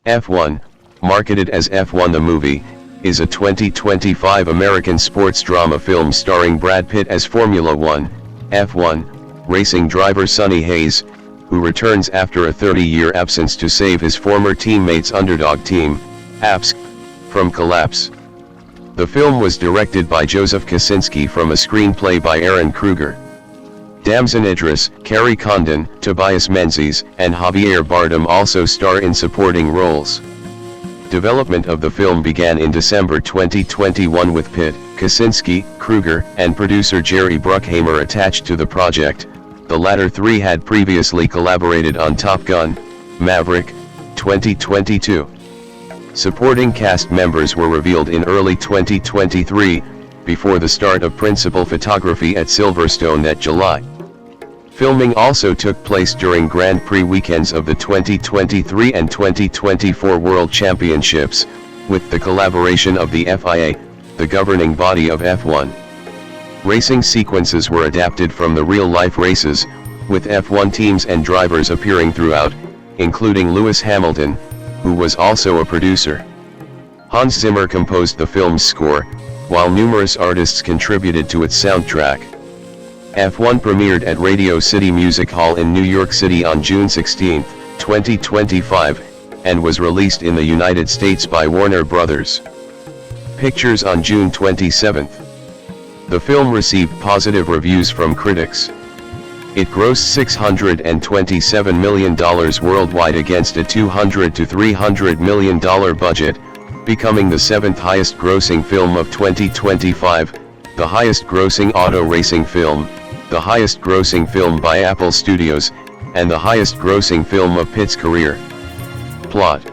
F1, marketed as F1 the Movie, is a 2025 American sports drama film starring Brad Pitt as Formula One, F1, racing driver Sonny Hayes, who returns after a 30-year absence to save his former teammates' underdog team, APSC, from collapse. The film was directed by Joseph Kosinski from a screenplay by Aaron Kruger. Damson Idris, Kerry Condon, Tobias Menzies, and Javier Bardem also star in supporting roles. Development of the film began in December 2021 with Pitt, Kosinski, Kruger, and producer Jerry Bruckheimer attached to the project. The latter three had previously collaborated on Top Gun: Maverick, 2022. Supporting cast members were revealed in early 2023, before the start of principal photography at Silverstone that July. Filming also took place during Grand Prix weekends of the 2023 and 2024 World Championships, with the collaboration of the FIA, the governing body of F1. Racing sequences were adapted from the real-life races, with F1 teams and drivers appearing throughout, including Lewis Hamilton, who was also a producer. Hans Zimmer composed the film's score, while numerous artists contributed to its soundtrack. F1 premiered at Radio City Music Hall in New York City on June 16, 2025, and was released in the United States by Warner Bros. Pictures on June 27. The film received positive reviews from critics. It grossed $627 million worldwide against a $200 to $300 million budget, becoming the seventh highest grossing film of 2025, the highest grossing auto racing film, the highest grossing film by Apple Studios, and the highest grossing film of Pitt's career. Plot: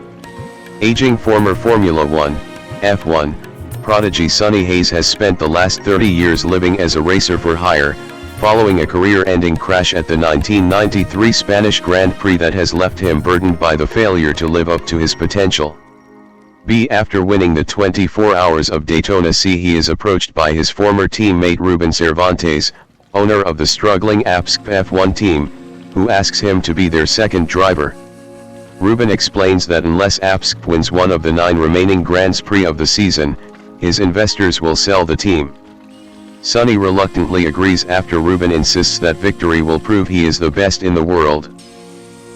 aging former Formula One, F1, prodigy Sonny Hayes has spent the last 30 years living as a racer for hire, following a career-ending crash at the 1993 Spanish Grand Prix that has left him burdened by the failure to live up to his potential. After winning the 24 Hours of Daytona, he is approached by his former teammate Ruben Cervantes, owner of the struggling APSC F1 team, who asks him to be their second driver. Ruben explains that unless APSC wins one of the 9 remaining Grands Prix of the season, his investors will sell the team. Sonny reluctantly agrees after Ruben insists that victory will prove he is the best in the world.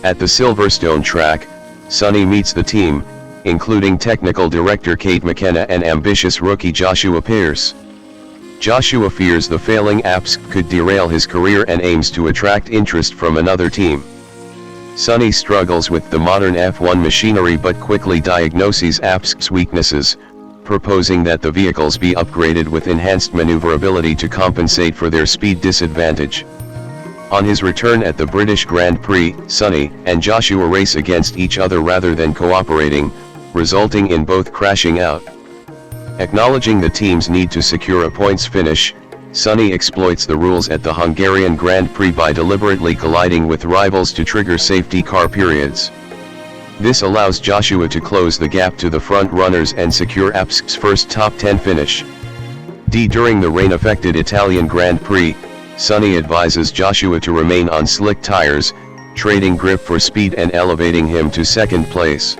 At the Silverstone track, Sonny meets the team, including technical director Kate McKenna and ambitious rookie Joshua Pearce. Joshua fears the failing APSC could derail his career and aims to attract interest from another team. Sonny struggles with the modern F1 machinery but quickly diagnoses APSC's weaknesses, proposing that the vehicles be upgraded with enhanced maneuverability to compensate for their speed disadvantage. On his return at the British Grand Prix, Sonny and Joshua race against each other rather than cooperating, resulting in both crashing out. Acknowledging the team's need to secure a points finish, Sonny exploits the rules at the Hungarian Grand Prix by deliberately colliding with rivals to trigger safety car periods. This allows Joshua to close the gap to the front runners and secure APSC's first top 10 finish. During the rain-affected Italian Grand Prix, Sonny advises Joshua to remain on slick tires, trading grip for speed and elevating him to second place.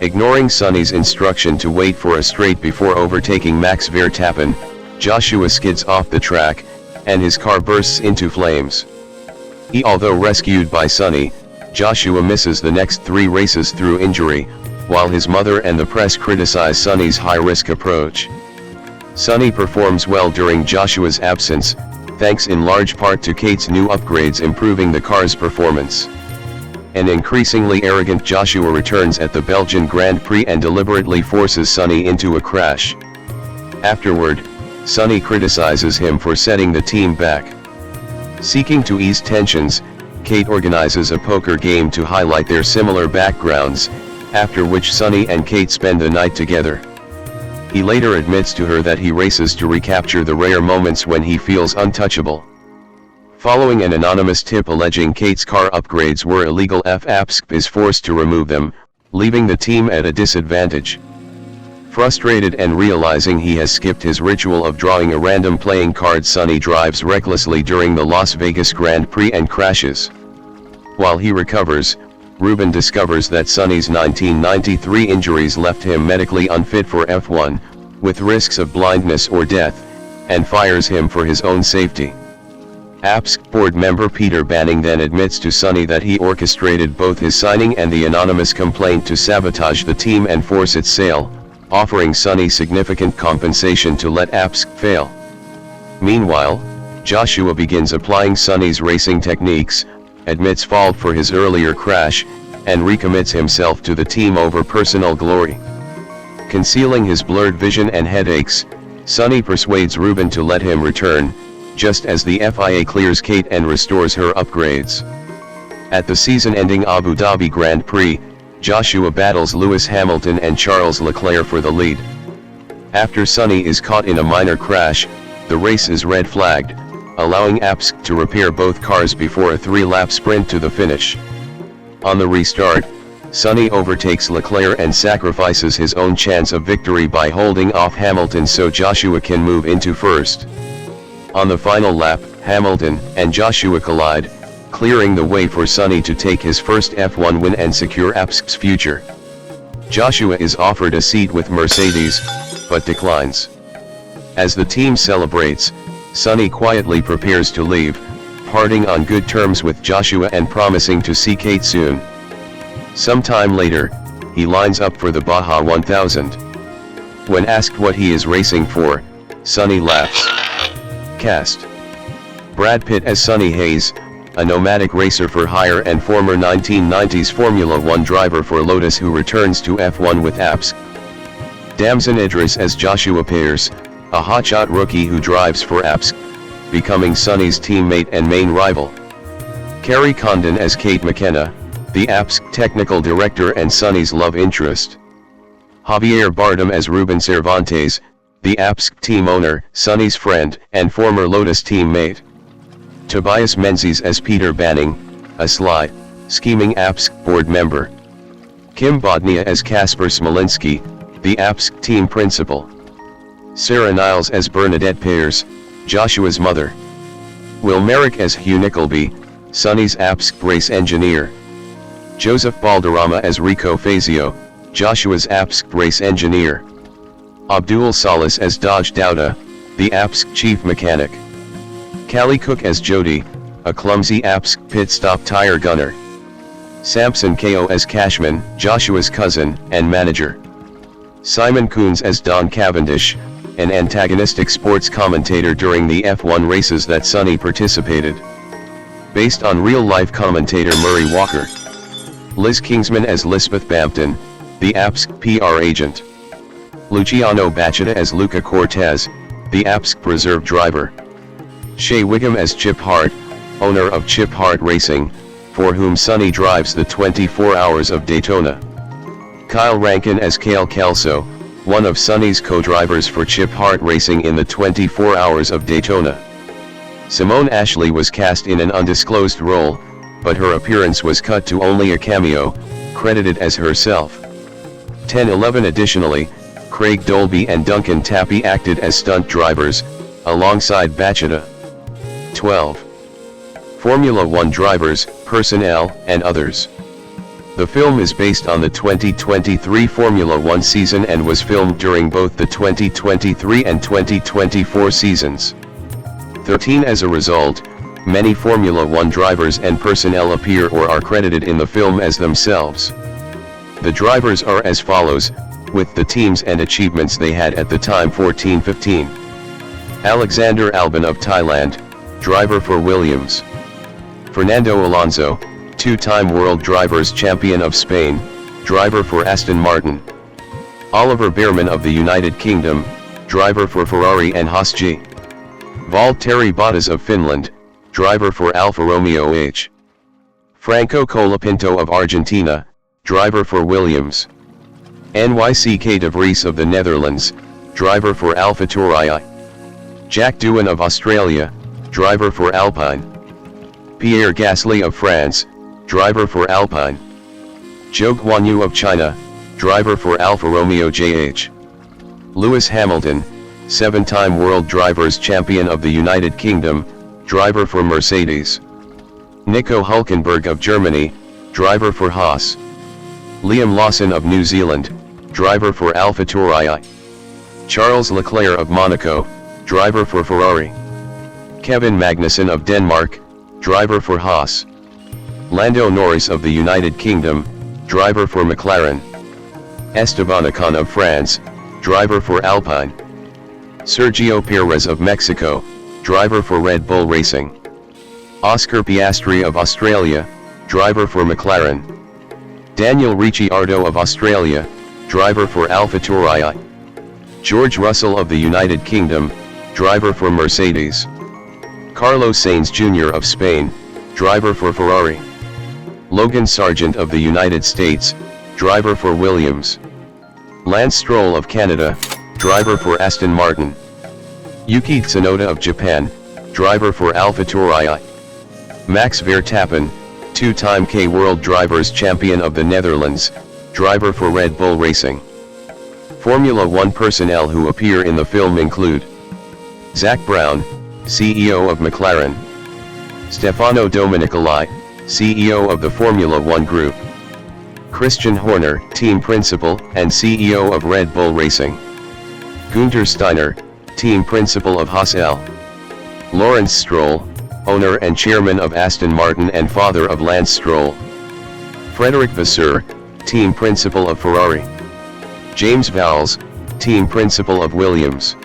Ignoring Sonny's instruction to wait for a straight before overtaking Max Verstappen, Joshua skids off the track, and his car bursts into flames. Although rescued by Sonny, Joshua misses the next 3 races through injury, while his mother and the press criticize Sonny's high-risk approach. Sonny performs well during Joshua's absence, thanks in large part to Kate's new upgrades improving the car's performance. An increasingly arrogant Joshua returns at the Belgian Grand Prix and deliberately forces Sonny into a crash. Afterward, Sonny criticizes him for setting the team back. Seeking to ease tensions, Kate organizes a poker game to highlight their similar backgrounds, after which Sonny and Kate spend the night together. He later admits to her that he races to recapture the rare moments when he feels untouchable. Following an anonymous tip alleging Kate's car upgrades were illegal, APSC is forced to remove them, leaving the team at a disadvantage. Frustrated and realizing he has skipped his ritual of drawing a random playing card, Sonny drives recklessly during the Las Vegas Grand Prix and crashes. While he recovers, Ruben discovers that Sonny's 1993 injuries left him medically unfit for F1, with risks of blindness or death, and fires him for his own safety. APSC board member Peter Banning then admits to Sonny that he orchestrated both his signing and the anonymous complaint to sabotage the team and force its sale, offering Sonny significant compensation to let APSC fail. Meanwhile, Joshua begins applying Sonny's racing techniques, admits fault for his earlier crash, and recommits himself to the team over personal glory. Concealing his blurred vision and headaches, Sonny persuades Ruben to let him return, just as the FIA clears Kate and restores her upgrades. At the season-ending Abu Dhabi Grand Prix, Joshua battles Lewis Hamilton and Charles Leclerc for the lead. After Sonny is caught in a minor crash, the race is red flagged, allowing APSC to repair both cars before a 3-lap sprint to the finish. On the restart, Sonny overtakes Leclerc and sacrifices his own chance of victory by holding off Hamilton so Joshua can move into first. On the final lap, Hamilton and Joshua collide, clearing the way for Sonny to take his first F1 win and secure APSC's future. Joshua is offered a seat with Mercedes, but declines. As the team celebrates, Sonny quietly prepares to leave, parting on good terms with Joshua and promising to see Kate soon. Sometime later, he lines up for the Baja 1000. When asked what he is racing for, Sonny laughs. Cast: Brad Pitt as Sonny Hayes, a nomadic racer for hire and former 1990s Formula One driver for Lotus who returns to F1 with APSC. Damson Idris as Joshua Pearce, a hotshot rookie who drives for APSC, becoming Sonny's teammate and main rival. Kerry Condon as Kate McKenna, the APSC technical director and Sonny's love interest. Javier Bardem as Ruben Cervantes, the APSC team owner, Sonny's friend, and former Lotus teammate. Tobias Menzies as Peter Banning, a sly, scheming APSC board member. Kim Bodnia as Kasper Smolinski, the APSC team principal. Sarah Niles as Bernadette Pearce, Joshua's mother. Will Merrick as Hugh Nickleby, Sonny's APSC race engineer. Joseph Balderrama as Rico Fazio, Joshua's APSC race engineer. Abdul Salas as Dodge Dauda, the APSC chief mechanic. Callie Cook as Jody, a clumsy APSC pit stop tire gunner. Samson Ko as Cashman, Joshua's cousin and manager. Simon Coons as Don Cavendish, an antagonistic sports commentator during the F1 races that Sonny participated. Based on real-life commentator Murray Walker. Liz Kingsman as Lisbeth Bampton, the APSC PR agent. Luciano Bachata as Luca Cortez, the APSC reserve driver. Shea Wiggum as Chip Hart, owner of Chip Hart Racing, for whom Sonny drives the 24 Hours of Daytona. Kyle Rankin as Cale Kelso, one of Sonny's co-drivers for Chip Hart Racing in the 24 Hours of Daytona. Simone Ashley was cast in an undisclosed role, but her appearance was cut to only a cameo, credited as herself. 10-11 Additionally, Craig Dolby and Duncan Tappy acted as stunt drivers, alongside Bachata. 12. Formula One drivers, personnel, and others. The film is based on the 2023 Formula One season and was filmed during both the 2023 and 2024 seasons. 13 As a result, many Formula One drivers and personnel appear or are credited in the film as themselves. The drivers are as follows, with the teams and achievements they had at the time: 14-15. Alexander Albon of Thailand, driver for Williams. Fernando Alonso, two-time World Drivers' Champion of Spain, driver for Aston Martin. Oliver Bearman of the United Kingdom, driver for Ferrari and Haas G. Valtteri Bottas of Finland, driver for Alfa Romeo H. Franco Colapinto of Argentina, driver for Williams. NYCK de Vries of the Netherlands, driver for AlphaTauri. Jack Doohan of Australia, driver for Alpine. Pierre Gasly of France, driver for Alpine. Zhou Guanyu of China, driver for Alfa Romeo JH. Lewis Hamilton, seven-time World Drivers' Champion of the United Kingdom, driver for Mercedes. Nico Hülkenberg of Germany, driver for Haas. Liam Lawson of New Zealand, driver for AlphaTauri. Charles Leclerc of Monaco, driver for Ferrari. Kevin Magnussen of Denmark, driver for Haas. Lando Norris of the United Kingdom, driver for McLaren. Esteban Ocon of France, driver for Alpine. Sergio Perez of Mexico, driver for Red Bull Racing. Oscar Piastri of Australia, driver for McLaren. Daniel Ricciardo of Australia, driver for AlphaTauri. George Russell of the United Kingdom, driver for Mercedes. Carlos Sainz Jr. of Spain, driver for Ferrari. Logan Sargent of the United States, driver for Williams. Lance Stroll of Canada, driver for Aston Martin. Yuki Tsunoda of Japan, driver for AlphaTauri. Max Verstappen, two-time K World Drivers' Champion of the Netherlands, driver for Red Bull Racing. Formula One personnel who appear in the film include Zak Brown, CEO of McLaren. Stefano Domenicali, CEO of the Formula One Group. Christian Horner, team principal and CEO of Red Bull Racing. Günther Steiner, team principal of Haas L. Lawrence Stroll, owner and chairman of Aston Martin and father of Lance Stroll. Frederick Vasseur, team principal of Ferrari. James Vowles, team principal of Williams.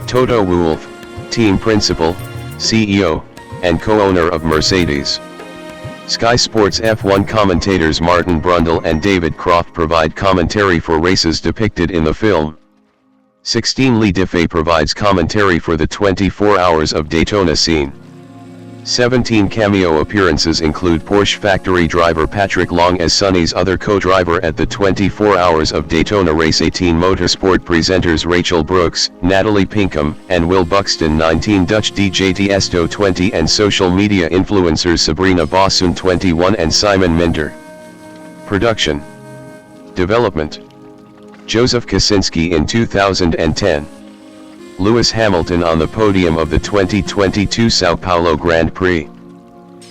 Toto Wolff, team principal, CEO, and co-owner of Mercedes. Sky Sports F1 commentators Martin Brundle and David Croft provide commentary for races depicted in the film. 16 Lee Diffey provides commentary for the 24 Hours of Daytona scene. 17 cameo appearances include Porsche factory driver Patrick Long as Sonny's other co-driver at the 24 Hours of Daytona race. 18 motorsport presenters Rachel Brooks, Natalie Pinkham, and Will Buxton. 19 Dutch DJ Tiesto 20 and social media influencers Sabrina Bossoon 21 and Simon Minder. Production. Development. Joseph Kosinski in 2010. Lewis Hamilton on the podium of the 2022 Sao Paulo Grand Prix.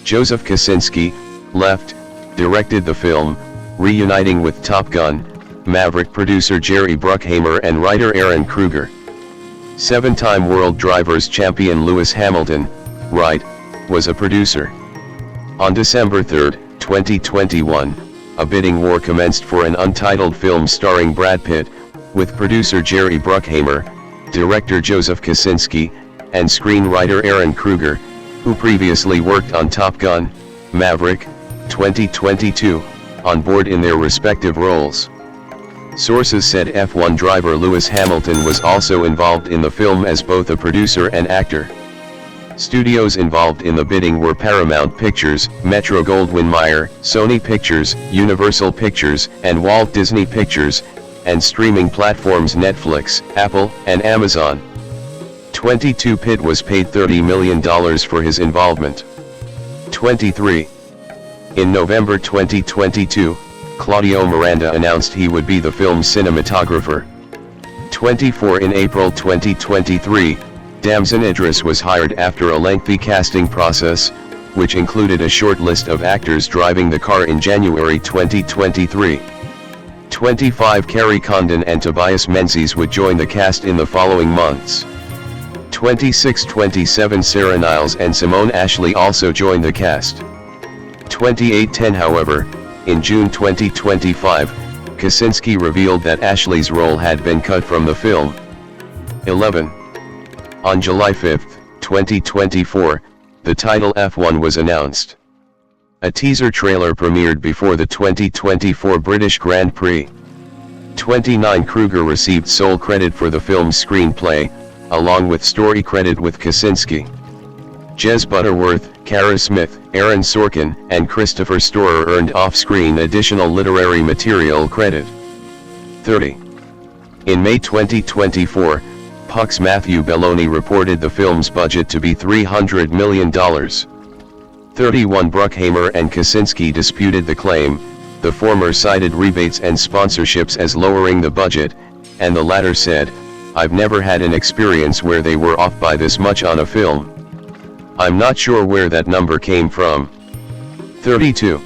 Joseph Kosinski, left, directed the film, reuniting with Top Gun, Maverick producer Jerry Bruckheimer and writer Aaron Kruger. Seven-time World Drivers' Champion Lewis Hamilton, right, was a producer. On December 3, 2021, a bidding war commenced for an untitled film starring Brad Pitt, with producer Jerry Bruckheimer, director Joseph Kosinski, and screenwriter Aaron Kruger, who previously worked on Top Gun, Maverick, 2022, on board in their respective roles. Sources said F1 driver Lewis Hamilton was also involved in the film as both a producer and actor. Studios involved in the bidding were Paramount Pictures, Metro-Goldwyn-Mayer, Sony Pictures, Universal Pictures, and Walt Disney Pictures, and streaming platforms Netflix, Apple, and Amazon. 22 Pitt was paid $30 million for his involvement. 23. In November 2022, Claudio Miranda announced he would be the film's cinematographer. 24. In April 2023, Damson Idris was hired after a lengthy casting process, which included a short list of actors driving the car in January 2023. 25. Kerry Condon and Tobias Menzies would join the cast in the following months. 26. 27. Sarah Niles and Simone Ashley also joined the cast. 28. 10. However, in June 2025, Kosinski revealed that Ashley's role had been cut from the film. 11. On July 5, 2024, the title F1 was announced. A teaser trailer premiered before the 2024 British Grand Prix. 29. Kruger received sole credit for the film's screenplay, along with story credit with Kosinski. Jez Butterworth, Kara Smith, Aaron Sorkin, and Christopher Storer earned off-screen additional literary material credit. 30. In May 2024, Puck's Matthew Belloni reported the film's budget to be $300 million. 31. Bruckheimer and Kosinski disputed the claim, the former cited rebates and sponsorships as lowering the budget, and the latter said, "I've never had an experience where they were off by this much on a film. I'm not sure where that number came from." 32.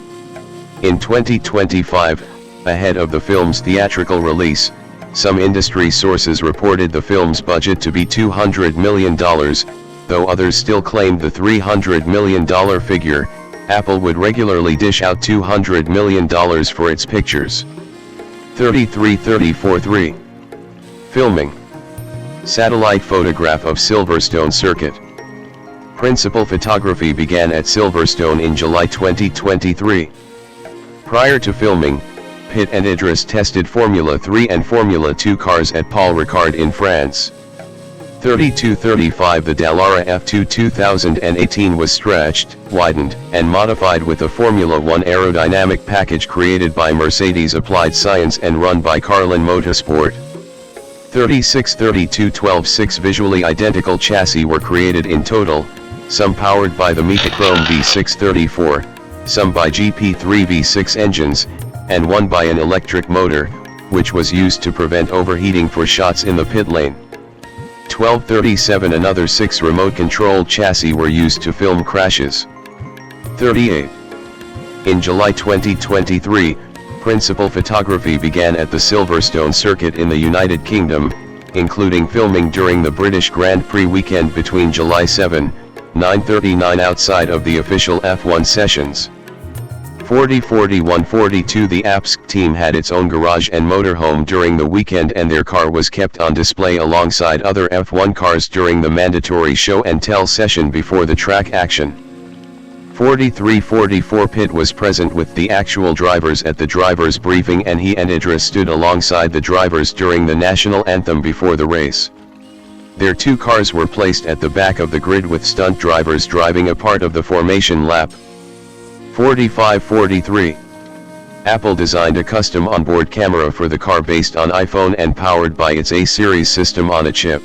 In 2025, ahead of the film's theatrical release, some industry sources reported the film's budget to be $200 million, though others still claimed the $300 million figure. Apple would regularly dish out $200 million for its pictures. 33-34-3. Filming. Satellite photograph of Silverstone circuit. Principal photography began at Silverstone in July 2023. Prior to filming, Pitt and Idris tested Formula 3 and Formula 2 cars at Paul Ricard in France. 32-35 The Dallara F2 2018 was stretched, widened, and modified with a Formula 1 aerodynamic package created by Mercedes Applied Science and run by Carlin Motorsport. 36-32 12-6 visually identical chassis were created in total, some powered by the Metachrome V634, some by GP3 V6 engines, and one by an electric motor, which was used to prevent overheating for shots in the pit lane. 12-37 Another 6 remote-controlled chassis were used to film crashes. 38. In July 2023, principal photography began at the Silverstone circuit in the United Kingdom, including filming during the British Grand Prix weekend between July 7-9/39 outside of the official F1 sessions. 40-41-42 The APSC team had its own garage and motorhome during the weekend, and their car was kept on display alongside other F1 cars during the mandatory show and tell session before the track action. 43-44 Pitt was present with the actual drivers at the drivers' briefing, and he and Idris stood alongside the drivers during the national anthem before the race. Their two cars were placed at the back of the grid with stunt drivers driving a part of the formation lap. 45-43. Apple designed a custom onboard camera for the car based on iPhone and powered by its A-series system on a chip.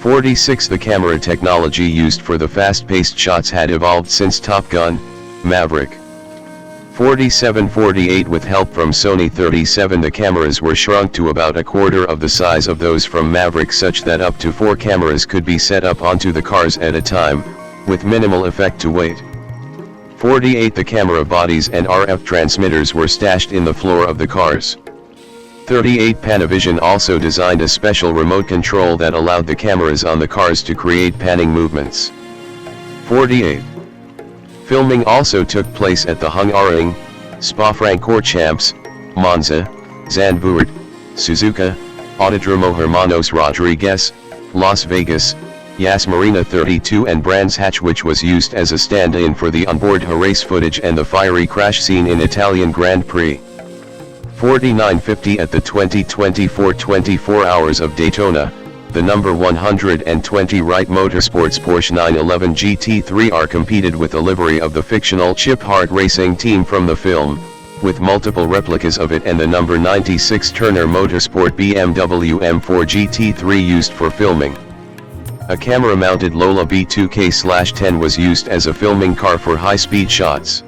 46 The camera technology used for the fast-paced shots had evolved since Top Gun: Maverick. 47-48 With help from Sony 37 the cameras were shrunk to about a quarter of the size of those from Maverick, such that up to 4 cameras could be set up onto the cars at a time, with minimal effect to weight. 48 The camera bodies and RF transmitters were stashed in the floor of the cars. 38 Panavision also designed a special remote control that allowed the cameras on the cars to create panning movements. 48. Filming also took place at the Hungaroring, Spa-Francorchamps, Monza, Zandvoort, Suzuka, Autodromo Hermanos Rodriguez, Las Vegas, Yas Marina 32 and Brands Hatch, which was used as a stand-in for the onboard race footage and the fiery crash scene in Italian Grand Prix. 49-50 At the 2024 24 Hours of Daytona, the number 120 Wright Motorsports Porsche 911 GT3R competed with a livery of the fictional Chip Hart racing team from the film, with multiple replicas of it, and the number 96 Turner Motorsport BMW M4 GT3 used for filming. A camera-mounted Lola B2K/10 was used as a filming car for high-speed shots.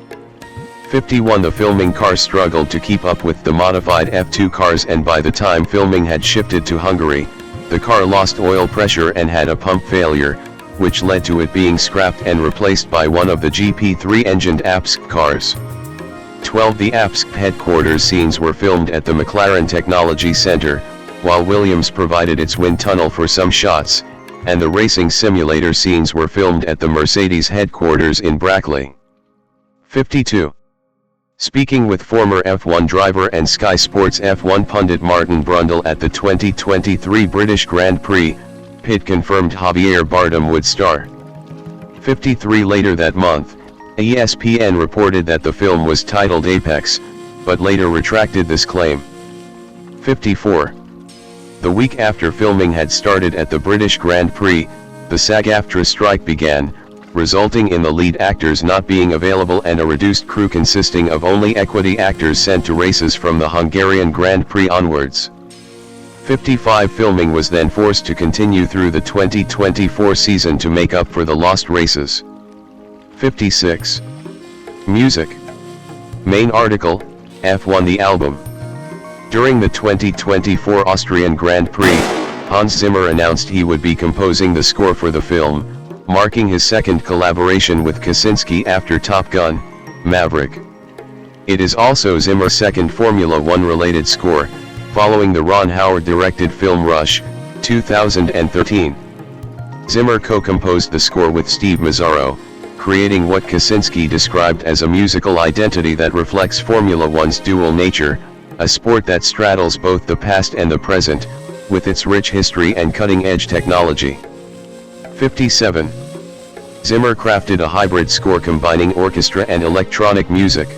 51 The filming car struggled to keep up with the modified F2 cars, and by the time filming had shifted to Hungary, the car lost oil pressure and had a pump failure, which led to it being scrapped and replaced by one of the GP3 engined APSC cars. 12 The APSC headquarters scenes were filmed at the McLaren Technology Center, while Williams provided its wind tunnel for some shots, and the racing simulator scenes were filmed at the Mercedes headquarters in Brackley. 52. Speaking with former F1 driver and Sky Sports F1 pundit Martin Brundle at the 2023 British Grand Prix, Pitt confirmed Javier Bardem would star. 53 Later that month, ESPN reported that the film was titled Apex, but later retracted this claim. 54. The week after filming had started at the British Grand Prix, the SAG-AFTRA strike began, resulting in the lead actors not being available and a reduced crew consisting of only equity actors sent to races from the Hungarian Grand Prix onwards. 55 Filming was then forced to continue through the 2024 season to make up for the lost races. 56. Music. Main article, F1 the album. During the 2024 Austrian Grand Prix, Hans Zimmer announced he would be composing the score for the film, marking his second collaboration with Kosinski after Top Gun: Maverick. It is also Zimmer's second Formula One related score, following the Ron Howard-directed film Rush, 2013. Zimmer co-composed the score with Steve Mazzaro, creating what Kosinski described as a musical identity that reflects Formula One's dual nature, a sport that straddles both the past and the present, with its rich history and cutting-edge technology. 57. Zimmer crafted a hybrid score combining orchestra and electronic music.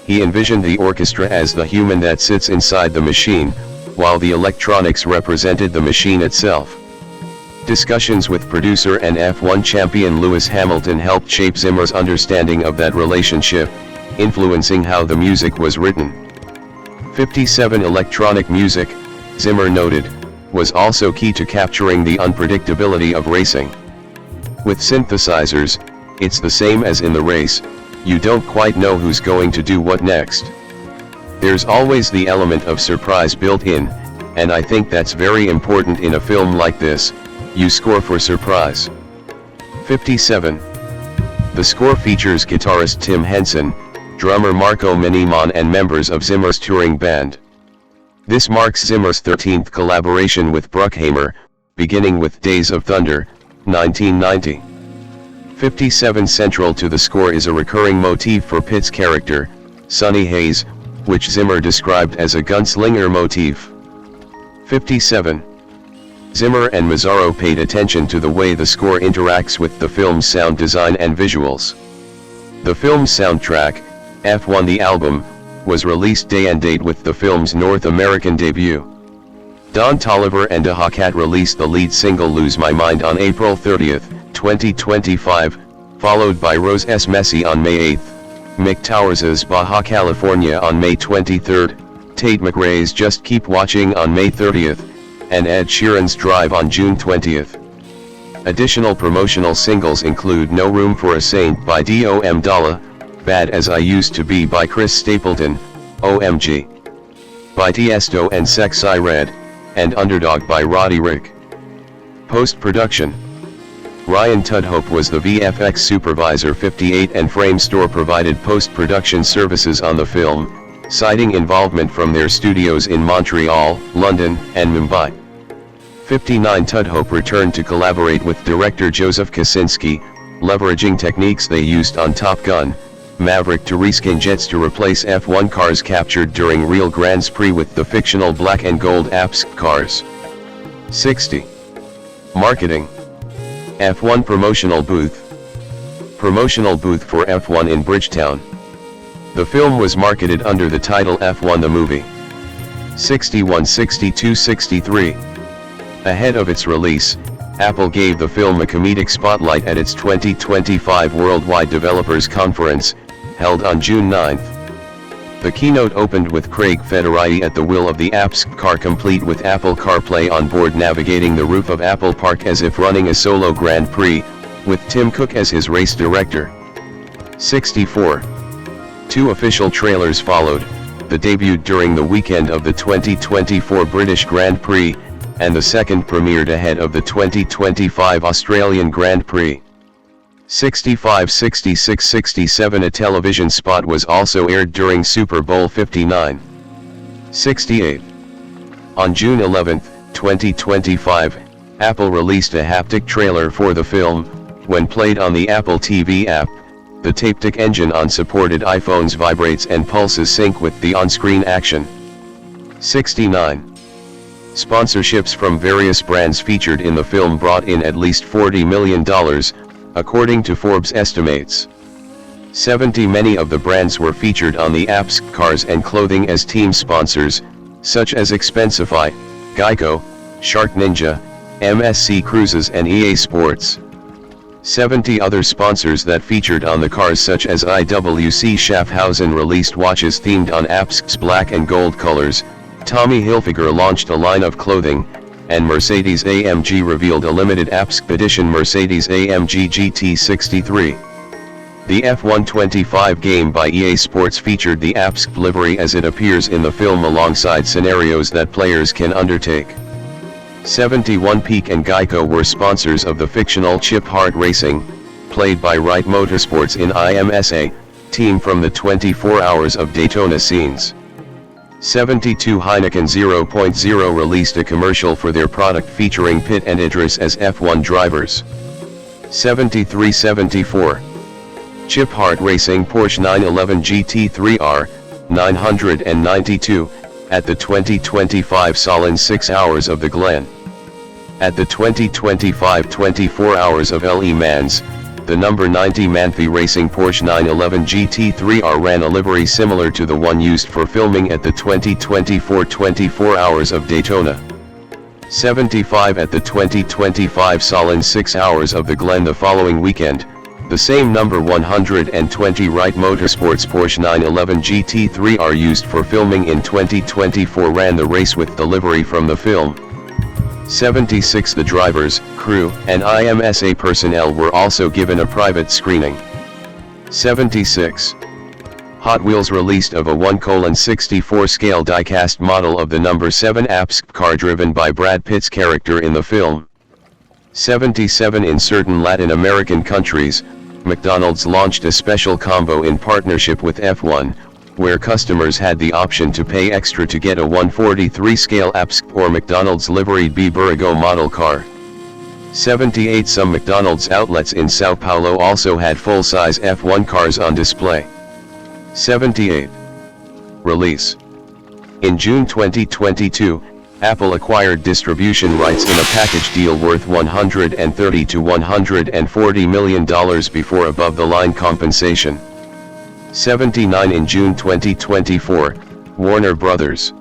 He envisioned the orchestra as the human that sits inside the machine, while the electronics represented the machine itself. Discussions with producer and F1 champion Lewis Hamilton helped shape Zimmer's understanding of that relationship, influencing how the music was written. 57. Electronic music, Zimmer noted, was also key to capturing the unpredictability of racing. With synthesizers, it's the same as in the race, you don't quite know who's going to do what next. There's always the element of surprise built in, and I think that's very important in a film like this. You score for surprise. 57. The score features guitarist Tim Henson, drummer Marco Minimon and members of Zimmer's touring band. This marks Zimmer's 13th collaboration with Bruckheimer, beginning with Days of Thunder, 1990. 57. Central to the score is a recurring motif for Pitt's character, Sonny Hayes, which Zimmer described as a gunslinger motif. 57. Zimmer and Mazzaro paid attention to the way the score interacts with the film's sound design and visuals. The film's soundtrack, F1 the album, was released day and date with the film's North American debut. Don Toliver and Doja Cat released the lead single Lose My Mind on April 30, 2025, followed by Rose S. Messi on May 8, Mick Towers' Baja California on May 23, Tate McRae's Just Keep Watching on May 30, and Ed Sheeran's Drive on June 20. Additional promotional singles include No Room for a Saint by Dom Dolla, Bad As I Used to Be by Chris Stapleton, OMG by Tiesto and Sexy Red, and Underdog by Roddy Rick. Post-production. Ryan Tudhope was the VFX supervisor. 58 and Frame Store provided post-production services on the film, citing involvement from their studios in Montreal, London, and Mumbai. 59 Tudhope returned to collaborate with director Joseph Kosinski, leveraging techniques they used on Top Gun: Maverick to reskin jets to replace F1 cars captured during real Grands Prix with the fictional black and gold APS cars. 60. Marketing. F1 promotional booth. Promotional booth for F1 in Bridgetown. The film was marketed under the title F1 the Movie. 61. 62. 63. Ahead of its release, Apple gave the film a comedic spotlight at its 2025 Worldwide Developers Conference, held on June 9. The keynote opened with Craig Federighi at the wheel of the APS car, complete with Apple CarPlay on board, navigating the roof of Apple Park as if running a solo Grand Prix, with Tim Cook as his race director. 64. Two official trailers followed, the debuted during the weekend of the 2024 British Grand Prix, and the second premiered ahead of the 2025 Australian Grand Prix. 65. 66. 67. A television spot was also aired during Super Bowl 59. 68. On June 11, 2025, Apple released a haptic trailer for the film. When played on the Apple TV app, the Taptic engine on supported iPhones vibrates and pulses sync with the on-screen action. 69. Sponsorships from various brands featured in the film brought in at least $40 million, according to Forbes estimates. 70. Many of the brands were featured on the app's cars and clothing as team sponsors, such as Expensify, Geico, Shark Ninja, MSC Cruises and EA Sports. 70 other sponsors that featured on the cars, such as IWC Schaffhausen released watches themed on app's black and gold colors, Tommy Hilfiger launched a line of clothing, and Mercedes-AMG revealed a limited APS edition Mercedes-AMG GT63. The F125 game by EA Sports featured the APS livery as it appears in the film alongside scenarios that players can undertake. 71. Peak and Geico were sponsors of the fictional Chip Hart Racing, played by Wright Motorsports in IMSA, team from the 24 Hours of Daytona scenes. 72 Heineken 0.0 released a commercial for their product featuring Pitt and Idris as F1 drivers. 73-74. Chip Hart Racing Porsche 911 GT3R, 992, at the 2025 Solon 6 Hours of the Glen. At the 2025 24 Hours of Le Mans, the number 90 Manthey Racing Porsche 911 GT3R ran a livery similar to the one used for filming at the 2024 24 Hours of Daytona. 75 At the 2025 Solon 6 Hours of the Glen the following weekend, the same number 120 Wright Motorsports Porsche 911 GT3R used for filming in 2024 ran the race with the livery from the film. 76 The drivers, crew, and IMSA personnel were also given a private screening. 76. Hot Wheels released of a 1:64 scale die-cast model of the number 7 APSC car driven by Brad Pitt's character in the film. 77 In certain Latin American countries, McDonald's launched a special combo in partnership with F1, where customers had the option to pay extra to get a 1/43 scale APSC or McDonald's liveried B Burrigo model car. 78 Some McDonald's outlets in Sao Paulo also had full-size F1 cars on display. 78. Release. In June 2022, Apple acquired distribution rights in a package deal worth $130 to $140 million before above-the-line compensation. 79 In June 2024, Warner Bros.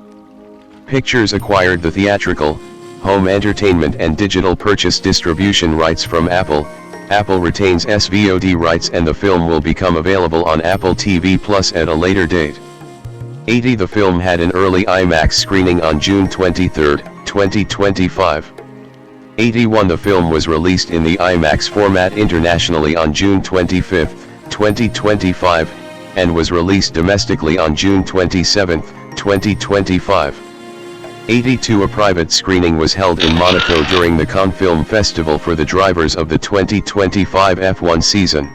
Pictures acquired the theatrical, home entertainment and digital purchase distribution rights from Apple. Apple retains SVOD rights and the film will become available on Apple TV Plus at a later date. 80 The film had an early IMAX screening on June 23, 2025. 81 The film was released in the IMAX format internationally on June 25, 2025, and was released domestically on June 27, 2025. 82 A private screening was held in Monaco during the Cannes Film Festival for the drivers of the 2025 F1 season.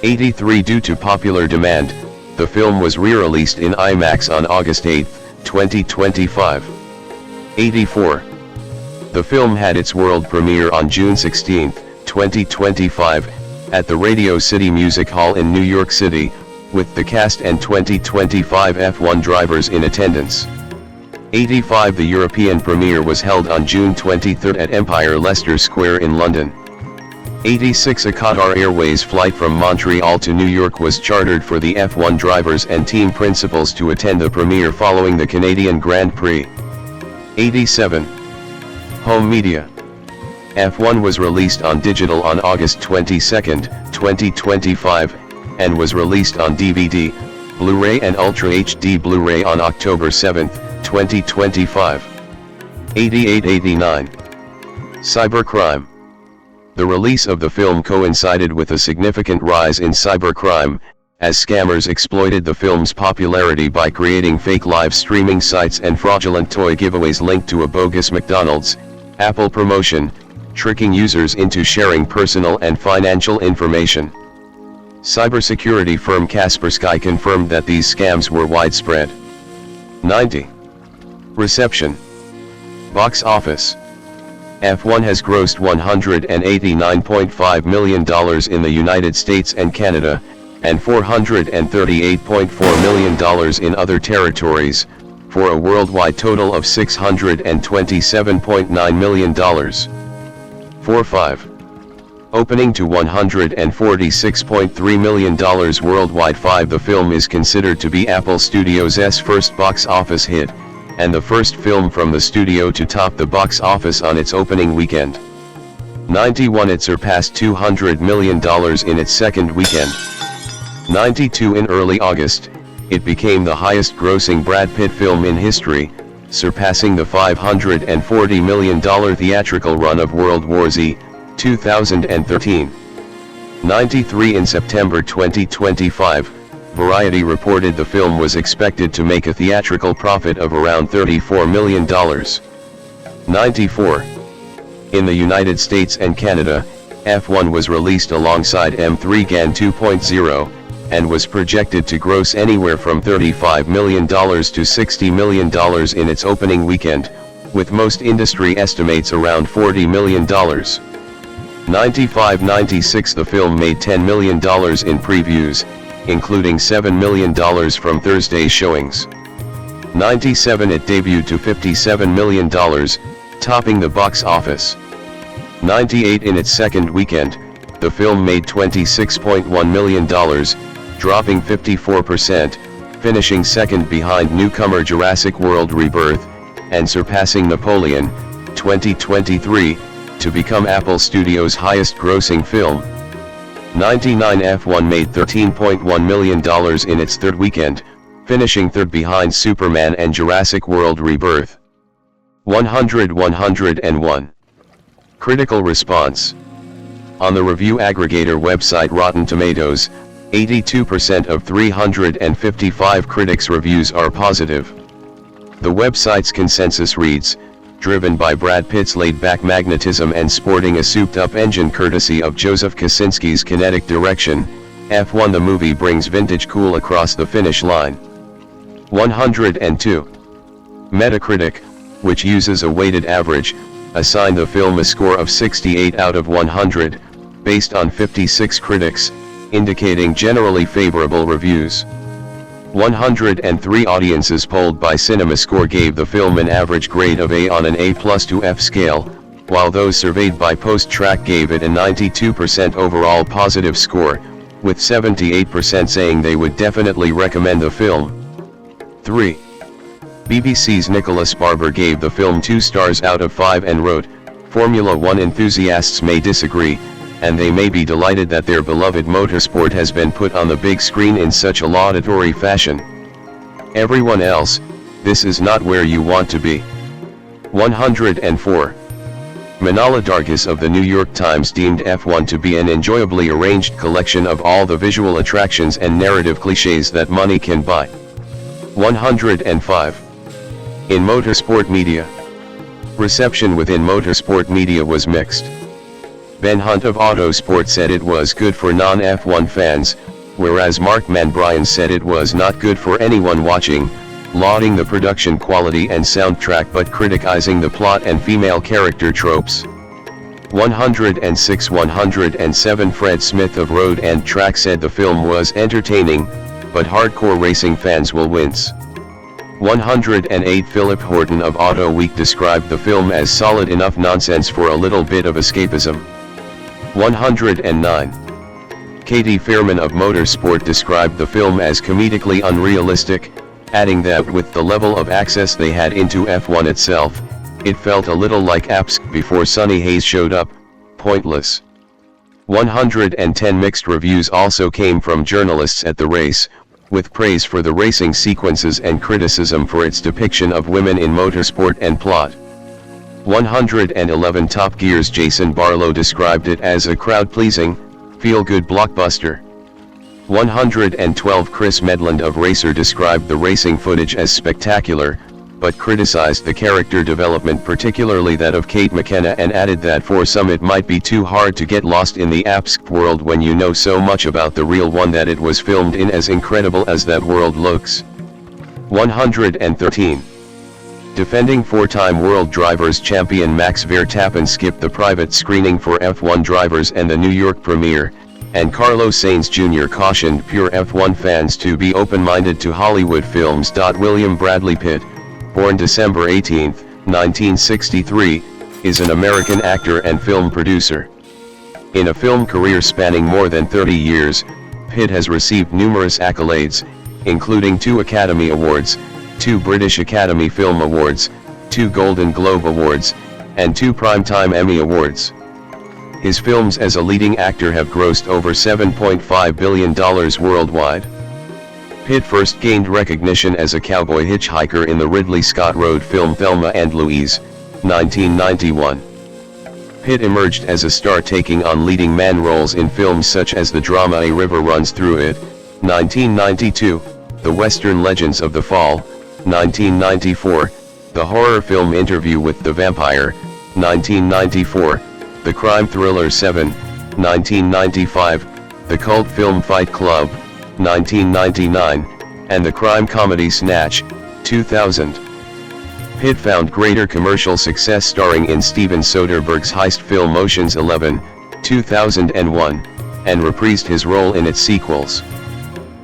83 Due to popular demand, the film was re-released in IMAX on August 8, 2025. 84. The film had its world premiere on June 16, 2025, at the Radio City Music Hall in New York City, with the cast and 2025 F1 drivers in attendance. 85 The European premiere was held on June 23 at Empire Leicester Square in London. 86 A Qatar Airways flight from Montreal to New York was chartered for the F1 drivers and team principals to attend the premiere following the Canadian Grand Prix. 87. Home media. F1 was released on digital on August 22, 2025, and was released on DVD, Blu-ray and Ultra HD Blu-ray on October 7, 2025. 88-89. Cybercrime. The release of the film coincided with a significant rise in cybercrime, as scammers exploited the film's popularity by creating fake live streaming sites and fraudulent toy giveaways linked to a bogus McDonald's, Apple promotion, tricking users into sharing personal and financial information. Cybersecurity firm Kaspersky confirmed that these scams were widespread. 90. Reception. Box office. F1 has grossed $189.5 million in the United States and Canada, and $438.4 million in other territories, for a worldwide total of $627.9 million. 4.5. Opening to $146.3 million worldwide. 5. The film is considered to be Apple Studios' first box office hit, and the first film from the studio to top the box office on its opening weekend. 91. It surpassed $200 million in its second weekend. 92. In early August, it became the highest-grossing Brad Pitt film in history, surpassing the $540 million theatrical run of World War Z, 2013. 93. In September 2025, Variety reported the film was expected to make a theatrical profit of around $34 million. 94. In the United States and Canada, F1 was released alongside M3 GAN 2.0, and was projected to gross anywhere from $35 million to $60 million in its opening weekend, with most industry estimates around $40 million. 95-96 The film made $10 million in previews, including $7 million from Thursday showings. 97 It debuted to $57 million, topping the box office. 98 In its second weekend, the film made $26.1 million, dropping 54%, finishing second behind newcomer Jurassic World Rebirth, and surpassing Napoleon, 2023, to become Apple Studios' highest-grossing film. 99 F1 made $13.1 million in its third weekend, finishing third behind Superman and Jurassic World Rebirth. 101. Critical response. On the review aggregator website Rotten Tomatoes, 82% of 355 critics' reviews are positive. The website's consensus reads, driven by Brad Pitt's laid-back magnetism and sporting a souped-up engine courtesy of Joseph Kosinski's kinetic direction, F1 the movie brings vintage cool across the finish line. 102. Metacritic, which uses a weighted average, assigned the film a score of 68 out of 100, based on 56 critics, indicating generally favorable reviews. 103 audiences polled by CinemaScore gave the film an average grade of A on an A+ to F scale, while those surveyed by PostTrack gave it a 92% overall positive score, with 78% saying they would definitely recommend the film. 3. BBC's Nicholas Barber gave the film 2 stars out of 5 and wrote, Formula One enthusiasts may disagree, and they may be delighted that their beloved motorsport has been put on the big screen in such a laudatory fashion. Everyone else, this is not where you want to be. 104. Manala Dargis of the New York Times deemed F1 to be an enjoyably arranged collection of all the visual attractions and narrative cliches that money can buy. 105. In motorsport media. Reception within motorsport media was mixed. Ben Hunt of Autosport said it was good for non-F1 fans, whereas Mark Manbryan said it was not good for anyone watching, lauding the production quality and soundtrack but criticizing the plot and female character tropes. 106-107 Fred Smith of Road and Track said the film was entertaining, but hardcore racing fans will wince. 108 Philip Horton of Auto Week described the film as solid enough nonsense for a little bit of escapism. 109. Katie Fairman of Motorsport described the film as comedically unrealistic, adding that with the level of access they had into F1 itself, it felt a little like APSC before Sonny Hayes showed up, pointless. 110 Mixed reviews also came from journalists at the race, with praise for the racing sequences and criticism for its depiction of women in motorsport and plot. 111 Top Gear's Jason Barlow described it as a crowd-pleasing, feel-good blockbuster. 112 Chris Medland of Racer described the racing footage as spectacular, but criticized the character development, particularly that of Kate McKenna, and added that for some it might be too hard to get lost in the APSC world when you know so much about the real one that it was filmed in, as incredible as that world looks. 113. Defending four-time world drivers champion Max Verstappen skipped the private screening for F1 drivers and the New York premiere, and Carlos Sainz Jr. cautioned pure F1 fans to be open-minded to Hollywood films. William Bradley Pitt, born December 18, 1963, is an American actor and film producer. In a film career spanning more than 30 years, Pitt has received numerous accolades, including 2 Academy Awards, 2 British Academy Film Awards, 2 Golden Globe Awards, and 2 Primetime Emmy Awards. His films as a leading actor have grossed over $7.5 billion worldwide. Pitt first gained recognition as a cowboy hitchhiker in the Ridley Scott road film Thelma and Louise, 1991. Pitt emerged as a star taking on leading man roles in films such as the drama A River Runs Through It, 1992, The Western Legends of the Fall, 1994, the horror film Interview with the Vampire, 1994, the crime thriller Seven, 1995, the cult film Fight Club, 1999, and the crime comedy Snatch, 2000. Pitt found greater commercial success starring in Steven Soderbergh's heist film Ocean's 11, 2001, and reprised his role in its sequels.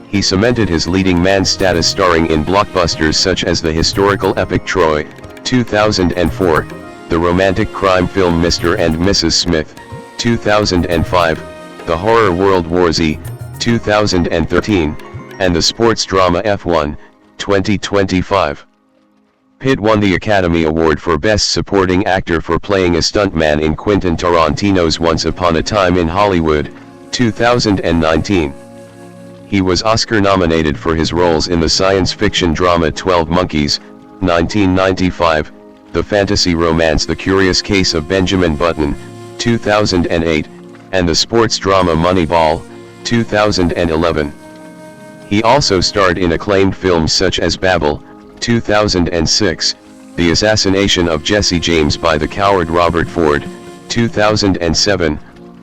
He cemented his leading man status starring in blockbusters such as the historical epic Troy, 2004, the romantic crime film Mr. and Mrs. Smith, 2005, the horror World War Z, 2013, and the sports drama F1, 2025. Pitt won the Academy Award for Best Supporting Actor for playing a stuntman in Quentin Tarantino's Once Upon a Time in Hollywood, 2019. He was Oscar nominated for his roles in the science fiction drama 12 Monkeys, 1995, the fantasy romance The Curious Case of Benjamin Button, 2008, and the sports drama Moneyball, 2011. He also starred in acclaimed films such as Babel, 2006, The Assassination of Jesse James by the Coward Robert Ford, 2007,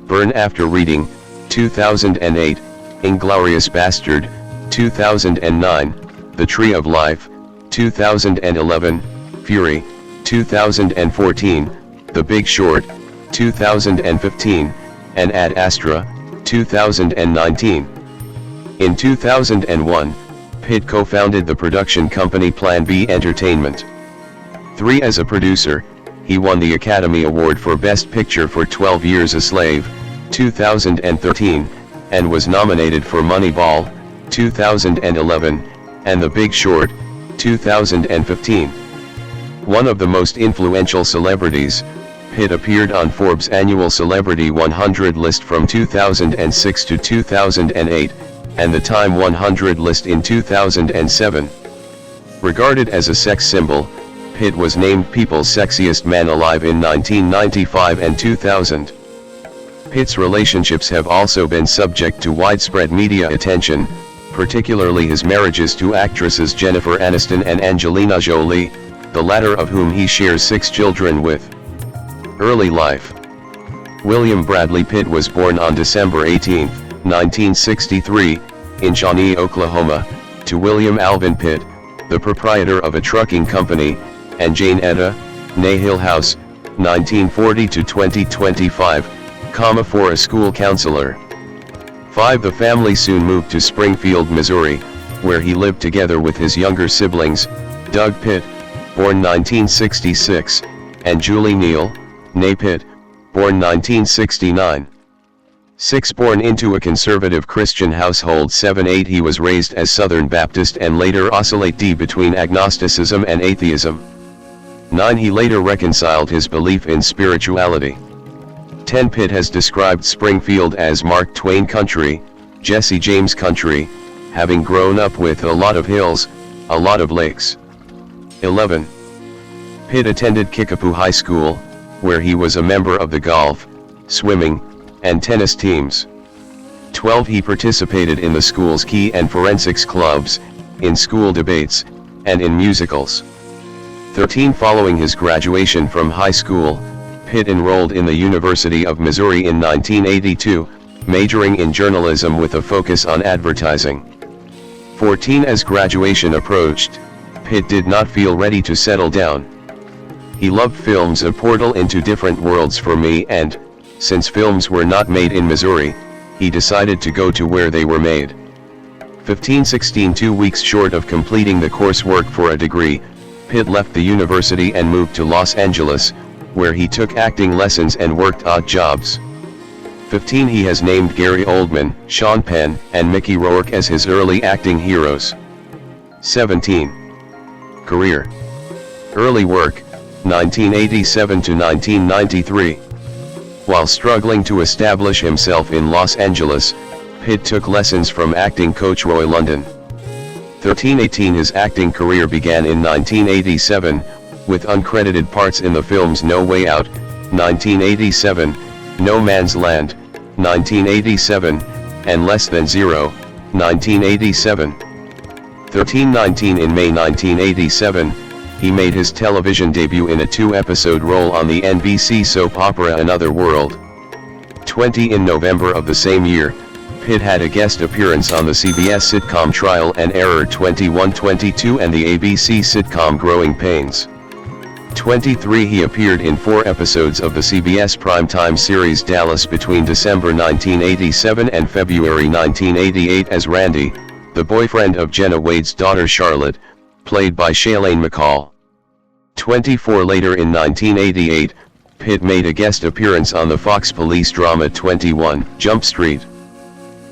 Burn After Reading, 2008, Inglourious Bastard, 2009, The Tree of Life, 2011, Fury, 2014, The Big Short, 2015, and Ad Astra, 2019. In 2001, Pitt co-founded the production company Plan B Entertainment. 3. As a producer, he won the Academy Award for Best Picture for 12 Years a Slave, 2013, and was nominated for Moneyball, 2011, and The Big Short, 2015. One of the most influential celebrities, Pitt appeared on Forbes' annual Celebrity 100 list from 2006 to 2008, and the Time 100 list in 2007. Regarded as a sex symbol, Pitt was named People's Sexiest Man Alive in 1995 and 2000. Pitt's relationships have also been subject to widespread media attention, particularly his marriages to actresses Jennifer Aniston and Angelina Jolie, the latter of whom he shares 6 children with. Early life. William Bradley Pitt was born on December 18, 1963, in Shawnee, Oklahoma, to William Alvin Pitt, the proprietor of a trucking company, and Jane Etta, née Hillhouse, 1940 to 2025, for a school counselor. 5. The family soon moved to Springfield, Missouri, where he lived together with his younger siblings, Doug Pitt, born 1966, and Julie Neal, née Pitt, born 1969. 6. Born into a conservative Christian household. 7. 8. He was raised as Southern Baptist and later oscillated between agnosticism and atheism. 9. He later reconciled his belief in spirituality. 10. Pitt has described Springfield as Mark Twain country, Jesse James country, having grown up with a lot of hills, a lot of lakes. 11. Pitt attended Kickapoo High School, where he was a member of the golf, swimming, and tennis teams. 12. He participated in the school's key and forensics clubs, in school debates, and in musicals. 13. Following his graduation from high school, Pitt enrolled in the University of Missouri in 1982, majoring in journalism with a focus on advertising. 14. As graduation approached, Pitt did not feel ready to settle down. He loved films, a portal into different worlds for me, and, since films were not made in Missouri, he decided to go to where they were made. 15. 16. 2 weeks short of completing the coursework for a degree, Pitt left the university and moved to Los Angeles, where he took acting lessons and worked odd jobs. 15. He has named Gary Oldman, Sean Penn, and Mickey Rourke as his early acting heroes. 17. Career. Early work, 1987 to 1993. While struggling to establish himself in Los Angeles, Pitt took lessons from acting coach Roy London. 13. 18. His acting career began in 1987, with uncredited parts in the films No Way Out, 1987, No Man's Land, 1987, and Less Than Zero, 1987. 13. 19. In May 1987, he made his television debut in a 2-episode role on the NBC soap opera Another World. 20. In November of the same year, Pitt had a guest appearance on the CBS sitcom Trial and Error 2122 and the ABC sitcom Growing Pains. 23. He appeared in 4 episodes of the CBS primetime series Dallas between December 1987 and February 1988 as Randy, the boyfriend of Jenna Wade's daughter Charlotte, played by Shailene McCall. 24. Later in 1988, Pitt made a guest appearance on the Fox police drama 21 Jump Street.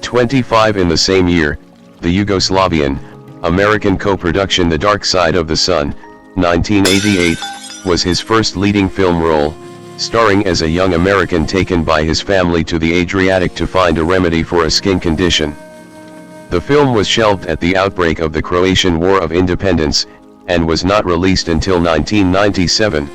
25. In the same year, the Yugoslavian, American co-production The Dark Side of the Sun, 1988, was his first leading film role, starring as a young American taken by his family to the Adriatic to find a remedy for a skin condition. The film was shelved at the outbreak of the Croatian War of Independence, and was not released until 1997.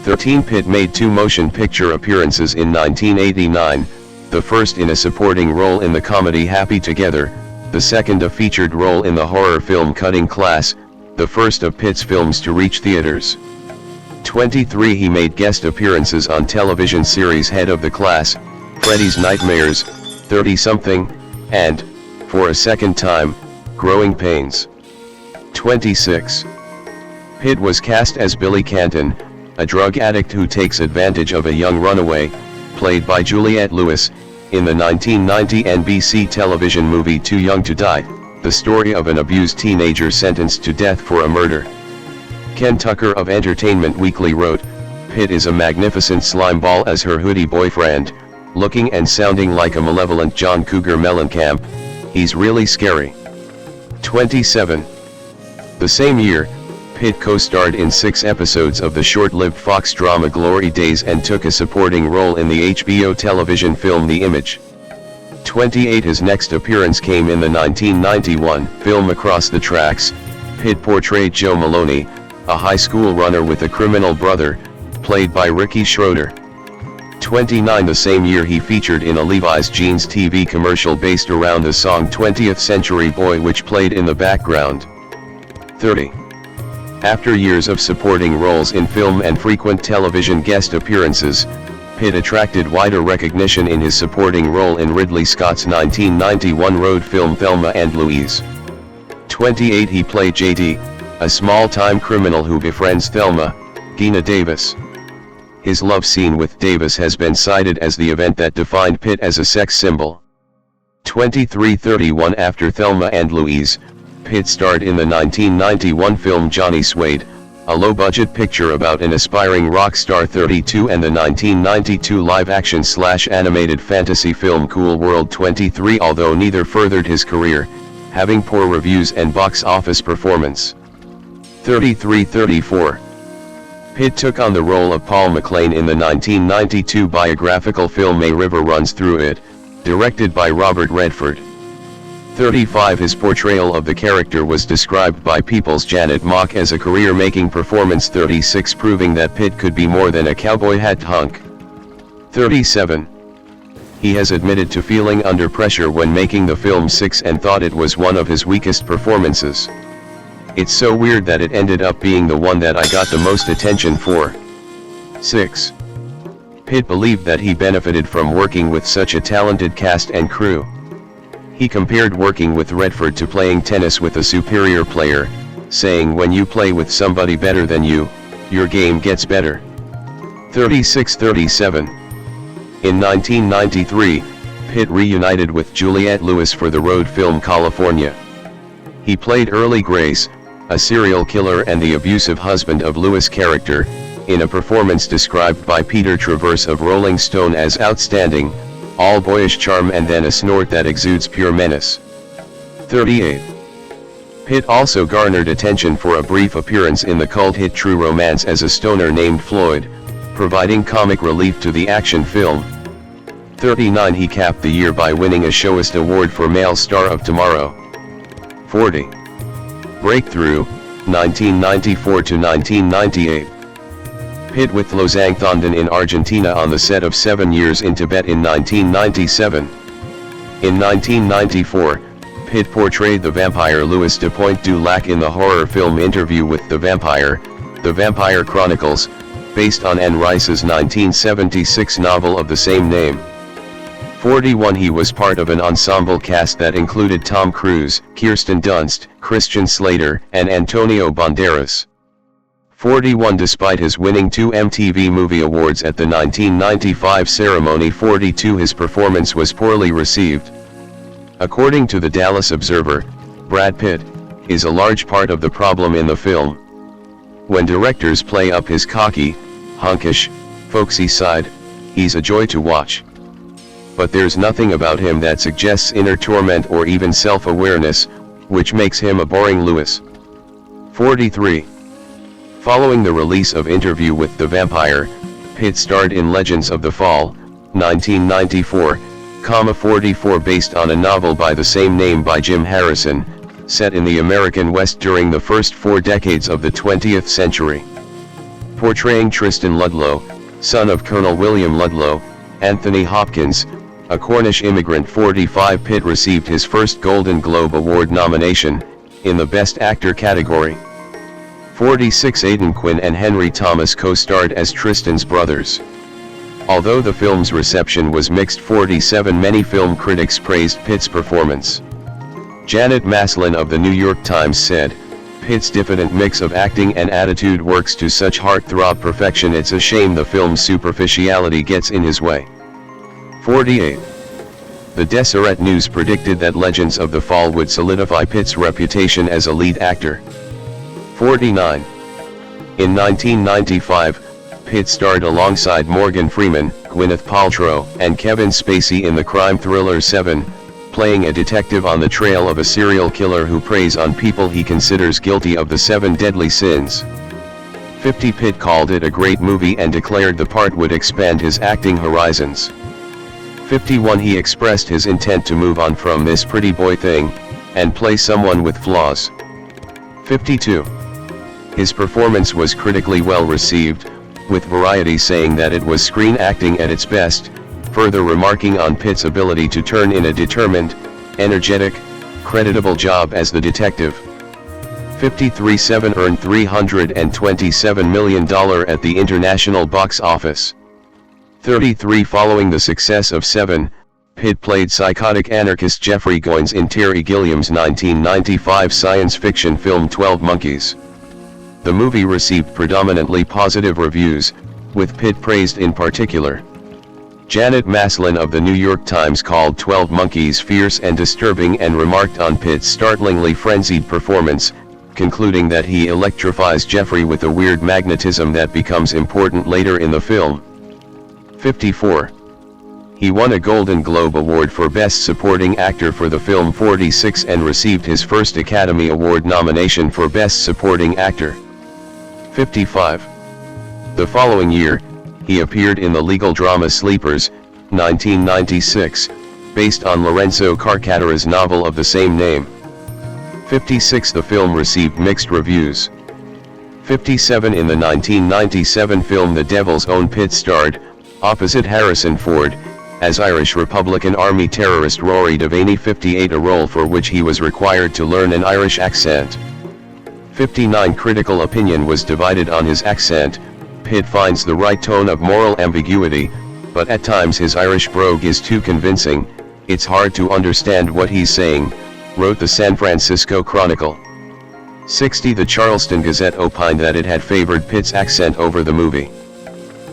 13. Pitt made 2 motion picture appearances in 1989, the first in a supporting role in the comedy Happy Together, the second a featured role in the horror film Cutting Class, the first of Pitt's films to reach theaters. 23. He made guest appearances on television series Head of the Class, Freddy's Nightmares, 30-something, and, for a second time, Growing Pains. 26. Pitt was cast as Billy Canton, a drug addict who takes advantage of a young runaway, played by Juliette Lewis, in the 1990 NBC television movie Too Young to Die, the story of an abused teenager sentenced to death for a murder. Ken Tucker of Entertainment Weekly wrote, "Pitt is a magnificent slimeball as her hoodie boyfriend, looking and sounding like a malevolent John Cougar Mellencamp. He's really scary." 27. The same year, Pitt co-starred in 6 episodes of the short-lived Fox drama Glory Days and took a supporting role in the HBO television film The Image. 28. His next appearance came in the 1991 film Across the Tracks. Pitt portrayed Joe Maloney, a high school runner with a criminal brother, played by Ricky Schroeder. 29. The same year he featured in a Levi's Jeans TV commercial based around the song 20th Century Boy which played in the background. 30. After years of supporting roles in film and frequent television guest appearances, Pitt attracted wider recognition in his supporting role in Ridley Scott's 1991 road film Thelma and Louise. 28. He played J.D., a small-time criminal who befriends Thelma, Geena Davis. His love scene with Davis has been cited as the event that defined Pitt as a sex symbol. 23. 31. After Thelma and Louise, Pitt starred in the 1991 film Johnny Suede, a low-budget picture about an aspiring rock star. 32. And the 1992 live-action/animated fantasy film Cool World. 23. Although neither furthered his career, having poor reviews and box office performance. 33. 34. Pitt took on the role of Paul McLean in the 1992 biographical film A River Runs Through It, directed by Robert Redford. 35. His portrayal of the character was described by People's Janet Mock as a career-making performance. 36. Proving that Pitt could be more than a cowboy hat hunk. 37. He has admitted to feeling under pressure when making the film 6 and thought it was one of his weakest performances. "It's so weird that it ended up being the one that I got the most attention for." 6. Pitt believed that he benefited from working with such a talented cast and crew. He compared working with Redford to playing tennis with a superior player, saying when you play with somebody better than you, your game gets better. 36. 37. In 1993, Pitt reunited with Juliette Lewis for the road film California. He played Early Grace, a serial killer and the abusive husband of Lewis' character, in a performance described by Peter Travers of Rolling Stone as outstanding, all boyish charm and then a snort that exudes pure menace. 38. Pitt also garnered attention for a brief appearance in the cult hit True Romance as a stoner named Floyd, providing comic relief to the action film. 39. He capped the year by winning a Showist Award for Male Star of Tomorrow. 40. Breakthrough, 1994 to 1998. Pitt with Lozang Thondon in Argentina on the set of 7 Years in Tibet in 1997. In 1994, Pitt portrayed the vampire Louis de Pointe du Lac in the horror film Interview with the Vampire Chronicles, based on Anne Rice's 1976 novel of the same name. 41 He was part of an ensemble cast that included Tom Cruise, Kirsten Dunst, Christian Slater, and Antonio Banderas. 41 Despite his winning 2 MTV Movie Awards at the 1995 ceremony, 42 his performance was poorly received. According to the Dallas Observer, Brad Pitt is a large part of the problem in the film. When directors play up his cocky, hunkish, folksy side, he's a joy to watch. But there's nothing about him that suggests inner torment or even self-awareness, which makes him a boring Lewis. 43. Following the release of Interview with the Vampire, Pitt starred in Legends of the Fall, 1994, 44 based on a novel by the same name by Jim Harrison, set in the American West during the first 4 decades of the 20th century. Portraying Tristan Ludlow, son of Colonel William Ludlow, Anthony Hopkins, a Cornish immigrant. 45 Pitt received his first Golden Globe Award nomination, in the Best Actor category. 46 Aidan Quinn and Henry Thomas co-starred as Tristan's brothers. Although the film's reception was mixed, 47 many film critics praised Pitt's performance. Janet Maslin of the New York Times said, "Pitt's diffident mix of acting and attitude works to such heartthrob perfection, it's a shame the film's superficiality gets in his way." 48. The Deseret News predicted that Legends of the Fall would solidify Pitt's reputation as a lead actor. 49. In 1995, Pitt starred alongside Morgan Freeman, Gwyneth Paltrow, and Kevin Spacey in the crime thriller Seven, playing a detective on the trail of a serial killer who preys on people he considers guilty of the 7 deadly sins. 50 Pitt called it a great movie and declared the part would expand his acting horizons. 51 He expressed his intent to move on from this pretty boy thing, and play someone with flaws. 52. His performance was critically well received, with Variety saying that it was screen acting at its best, further remarking on Pitt's ability to turn in a determined, energetic, creditable job as the detective. 53 Seven earned $327 million at the international box office. 33 Following the success of Seven, Pitt played psychotic anarchist Jeffrey Goins in Terry Gilliam's 1995 science fiction film 12 Monkeys. The movie received predominantly positive reviews, with Pitt praised in particular. Janet Maslin of the New York Times called 12 Monkeys fierce and disturbing and remarked on Pitt's startlingly frenzied performance, concluding that he electrifies Jeffrey with a weird magnetism that becomes important later in the film. 54. He won a Golden Globe Award for Best Supporting Actor for the film 46 and received his first Academy Award nomination for Best Supporting Actor. 55. The following year, he appeared in the legal drama Sleepers, 1996, based on Lorenzo Carcatara's novel of the same name. 56. The film received mixed reviews. 57. In the 1997 film The Devil's Own, Pitt starred, opposite Harrison Ford, as Irish Republican Army terrorist Rory Devaney. 58. A role for which he was required to learn an Irish accent. 59. Critical opinion was divided on his accent. Pitt finds the right tone of moral ambiguity, but at times his Irish brogue is too convincing, it's hard to understand what he's saying, wrote the San Francisco Chronicle. 60. The Charleston Gazette opined that it had favored Pitt's accent over the movie.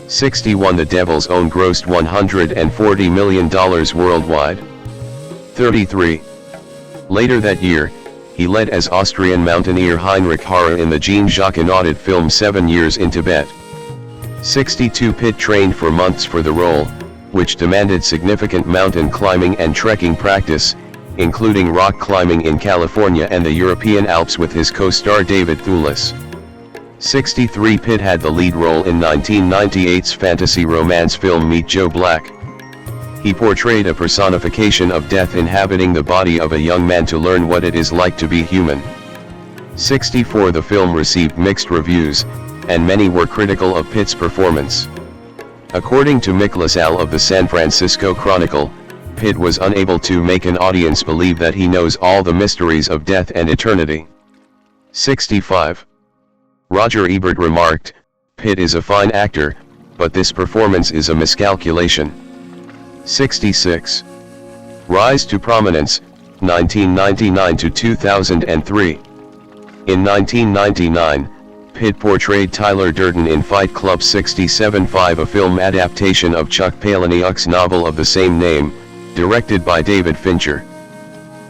61. The Devil's Own grossed $140 million worldwide. 33. Later that year, he led as Austrian mountaineer Heinrich Harrer in the Jean-Jacques Annaudit film 7 Years in Tibet. 62. Pitt trained for months for the role, which demanded significant mountain climbing and trekking practice, including rock climbing in California and the European Alps with his co-star David Thewlis. 63. Pitt had the lead role in 1998's fantasy romance film Meet Joe Black. He portrayed a personification of death inhabiting the body of a young man to learn what it is like to be human. 64. The film received mixed reviews, and many were critical of Pitt's performance. According to Mick LaSalle of the San Francisco Chronicle, Pitt was unable to make an audience believe that he knows all the mysteries of death and eternity. 65. Roger Ebert remarked, "Pitt is a fine actor, but this performance is a miscalculation." 66. Rise to prominence, 1999 to 2003. In 1999, Pitt portrayed Tyler Durden in Fight Club 67.5, a film adaptation of Chuck Palahniuk's novel of the same name, directed by David Fincher.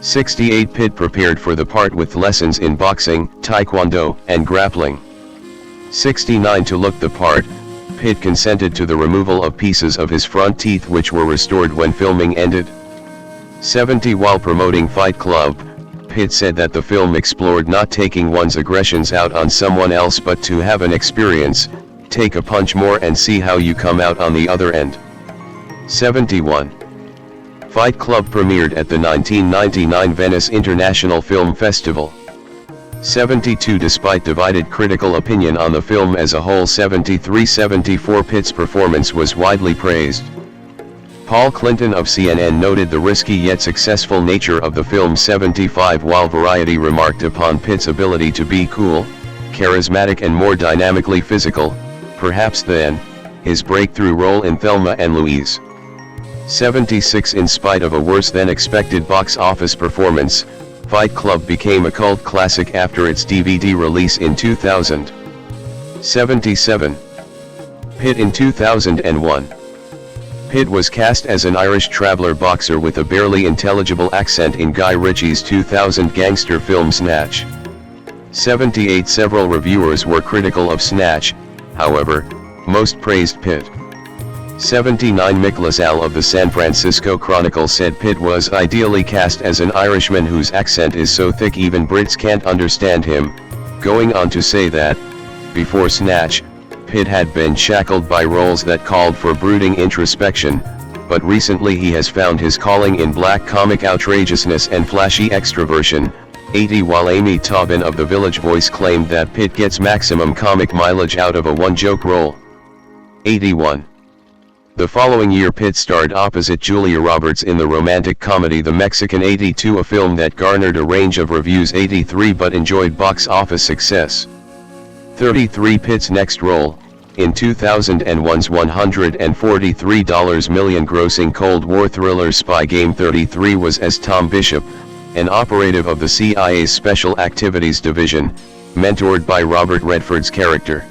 68. Pitt prepared for the part with lessons in boxing, taekwondo, and grappling. 69. To look the part, Pitt consented to the removal of pieces of his front teeth which were restored when filming ended. 70. While promoting Fight Club, Pitt said that the film explored not taking one's aggressions out on someone else but to have an experience, take a punch more and see how you come out on the other end. 71. Fight Club premiered at the 1999 Venice International Film Festival. 72. Despite divided critical opinion on the film as a whole, 73-74 Pitt's performance was widely praised. Paul Clinton of CNN noted the risky yet successful nature of the film. 75. While Variety remarked upon Pitt's ability to be cool, charismatic and more dynamically physical, perhaps than his breakthrough role in Thelma and Louise. 76. In spite of a worse-than-expected box office performance, Fight Club became a cult classic after its DVD release in 2000. 77. Pitt in 2001. Pitt was cast as an Irish traveller boxer with a barely intelligible accent in Guy Ritchie's 2000 gangster film Snatch. 78. Several reviewers were critical of Snatch, however, most praised Pitt. 79. Mick LaSalle of the San Francisco Chronicle said Pitt was ideally cast as an Irishman whose accent is so thick even Brits can't understand him, going on to say that, before Snatch, Pitt had been shackled by roles that called for brooding introspection, but recently he has found his calling in black comic outrageousness and flashy extroversion. 80. While Amy Taubin of The Village Voice claimed that Pitt gets maximum comic mileage out of a one-joke role. 81. The following year Pitt starred opposite Julia Roberts in the romantic comedy The Mexican. 82. A film that garnered a range of reviews. 83. But enjoyed box office success. 33. Pitt's next role, in 2001's $143 million grossing Cold War thriller Spy Game 33, was as Tom Bishop, an operative of the CIA's Special Activities Division, mentored by Robert Redford's character.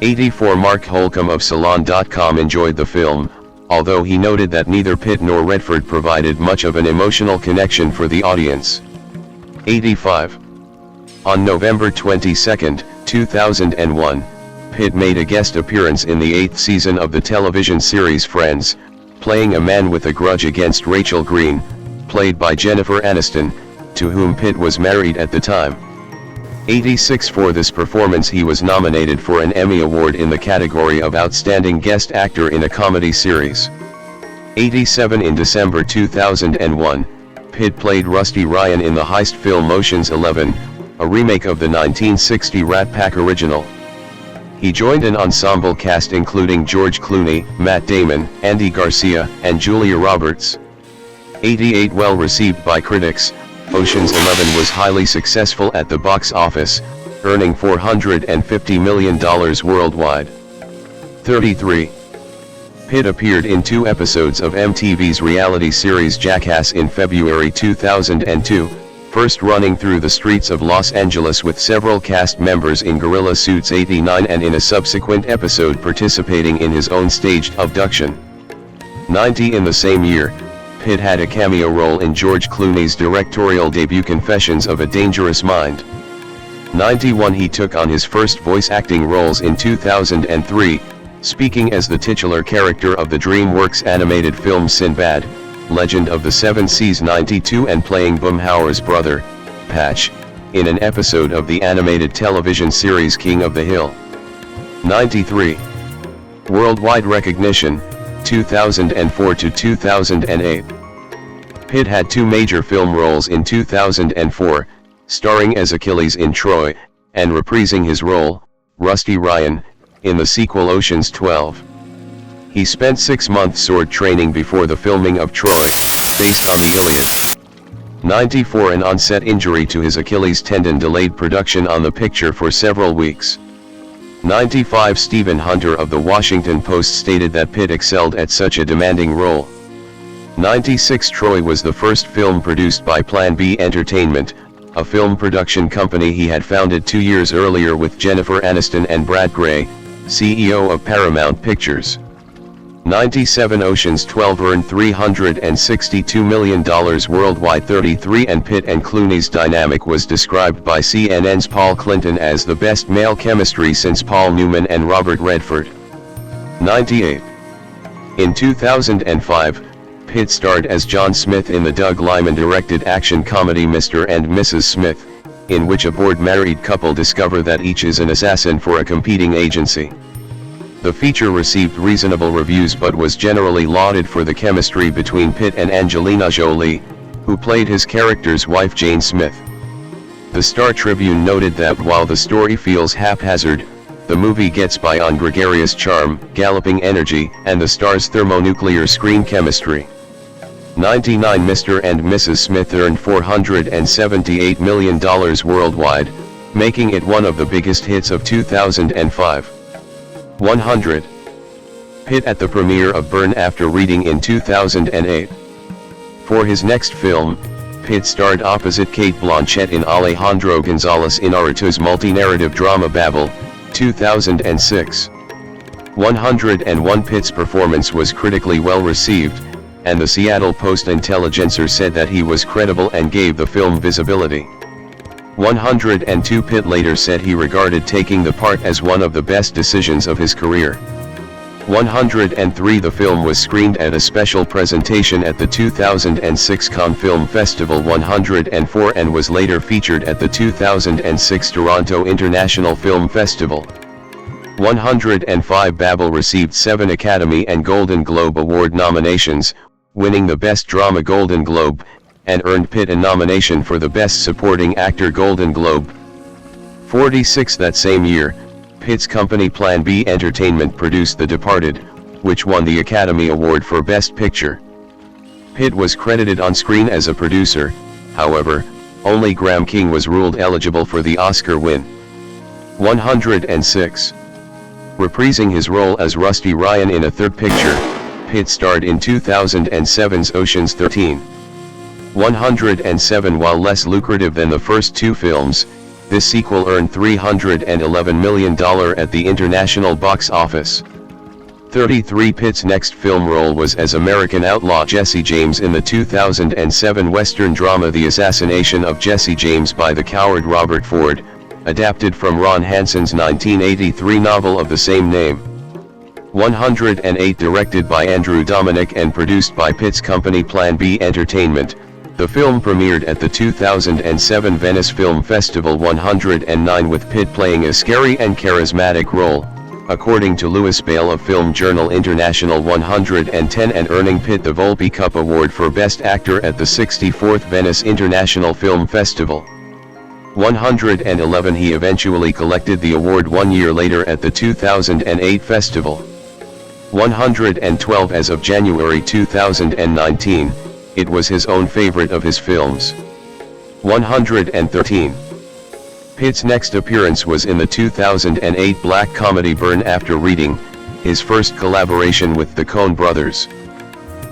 84. Mark Holcomb of Salon.com enjoyed the film, although he noted that neither Pitt nor Redford provided much of an emotional connection for the audience. 85. On November 22, 2001, Pitt made a guest appearance in the 8th season of the television series Friends, playing a man with a grudge against Rachel Green, played by Jennifer Aniston, to whom Pitt was married at the time. 86. For this performance he was nominated for an Emmy Award in the category of Outstanding Guest Actor in a Comedy Series. 87. In December 2001, Pitt played Rusty Ryan in the heist film Ocean's 11, a remake of the 1960 Rat Pack original. He joined an ensemble cast including George Clooney, Matt Damon, Andy Garcia, and Julia Roberts. 88. Well received by critics, Ocean's 11 was highly successful at the box office, earning $450 million worldwide. 33. Pitt appeared in 2 episodes of MTV's reality series Jackass in February 2002, first running through the streets of Los Angeles with several cast members in gorilla suits. 89. And in a subsequent episode participating in his own staged abduction. 90. In the same year, Pitt had a cameo role in George Clooney's directorial debut Confessions of a Dangerous Mind. 91. He took on his first voice acting roles in 2003, speaking as the titular character of the DreamWorks animated film Sinbad, Legend of the Seven Seas. 92. And playing Boomhauer's brother, Patch, in an episode of the animated television series King of the Hill. 93. Worldwide recognition, 2004 to 2008. Pitt had 2 major film roles in 2004, starring as Achilles in Troy, and reprising his role, Rusty Ryan, in the sequel Ocean's 12. He spent 6 months sword training before the filming of Troy, based on the Iliad. 94. An onset injury to his Achilles tendon delayed production on the picture for several weeks. 95. Stephen Hunter of the Washington Post stated that Pitt excelled at such a demanding role. 96 Troy was the first film produced by Plan B Entertainment, a film production company he had founded 2 years earlier with Jennifer Aniston and Brad Gray, CEO of Paramount Pictures. 97 Ocean's 12 earned $362 million worldwide. 33 and Pitt and Clooney's dynamic was described by CNN's Paul Clinton as the best male chemistry since Paul Newman and Robert Redford. 98. In 2005, Pitt starred as John Smith in the Doug Liman-directed action comedy Mr. and Mrs. Smith, in which a bored married couple discover that each is an assassin for a competing agency. The feature received reasonable reviews but was generally lauded for the chemistry between Pitt and Angelina Jolie, who played his character's wife Jane Smith. The Star Tribune noted that while the story feels haphazard, the movie gets by on gregarious charm, galloping energy, and the star's thermonuclear screen chemistry. 99 Mr. and Mrs. Smith earned $478 million worldwide, making it one of the biggest hits of 2005. 100. Pitt at the premiere of Burn After Reading in 2008. For his next film, Pitt starred opposite Cate Blanchett in Alejandro González Inarritu's multi-narrative drama Babel, 2006. 101 Pitt's performance was critically well received, and the Seattle Post-Intelligencer said that he was credible and gave the film visibility. 102 Pitt later said he regarded taking the part as one of the best decisions of his career. 103 The film was screened at a special presentation at the 2006 Cannes Film Festival. 104 and was later featured at the 2006 Toronto International Film Festival. 105 Babel received 7 Academy and Golden Globe Award nominations, winning the Best Drama Golden Globe, and earned Pitt a nomination for the Best Supporting Actor Golden Globe. 46 That same year, Pitt's company Plan B Entertainment produced The Departed, which won the Academy Award for Best Picture. Pitt was credited on screen as a producer, however, only Graham King was ruled eligible for the Oscar win. 106. Reprising his role as Rusty Ryan in a third picture, Pitt starred in 2007's Ocean's 13. 107 While less lucrative than the first two films, this sequel earned $311 million at the international box office. 33 Pitt's next film role was as American outlaw Jesse James in the 2007 Western drama The Assassination of Jesse James by the coward Robert Ford, adapted from Ron Hansen's 1983 novel of the same name. 108 Directed by Andrew Dominic and produced by Pitt's company Plan B Entertainment, the film premiered at the 2007 Venice Film Festival. 109 With Pitt playing a scary and charismatic role, according to Louis Bale of Film Journal International. 110 and earning Pitt the Volpe Cup Award for Best Actor at the 64th Venice International Film Festival. 111 He eventually collected the award 1 year later at the 2008 festival. 112 As of January 2019, it was his own favorite of his films. 113. Pitt's next appearance was in the 2008 black comedy Burn After Reading, his first collaboration with the Coen brothers.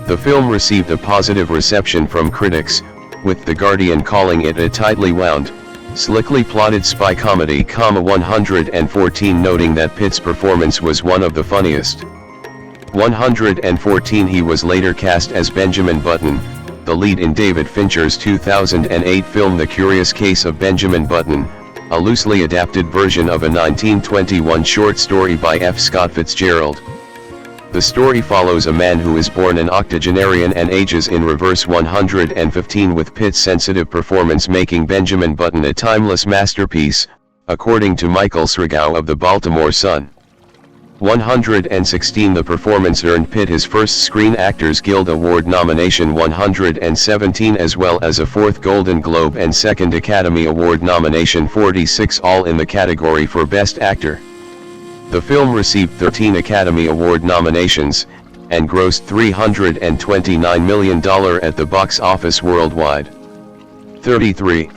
The film received a positive reception from critics, with The Guardian calling it a tightly wound, slickly plotted spy comedy. 114 noting that Pitt's performance was one of the funniest. 114 He was later cast as Benjamin Button, the lead in David Fincher's 2008 film The Curious Case of Benjamin Button, a loosely adapted version of a 1921 short story by F. Scott Fitzgerald. The story follows a man who is born an octogenarian and ages in reverse. 115 With Pitt's sensitive performance making Benjamin Button a timeless masterpiece, according to Michael Sragow of the Baltimore Sun. 116 The performance earned Pitt his first Screen Actors Guild Award nomination. 117 as well as a fourth Golden Globe and second Academy Award nomination. 46 all in the category for Best Actor. The film received 13 Academy Award nominations, and grossed $329 million at the box office worldwide. 33.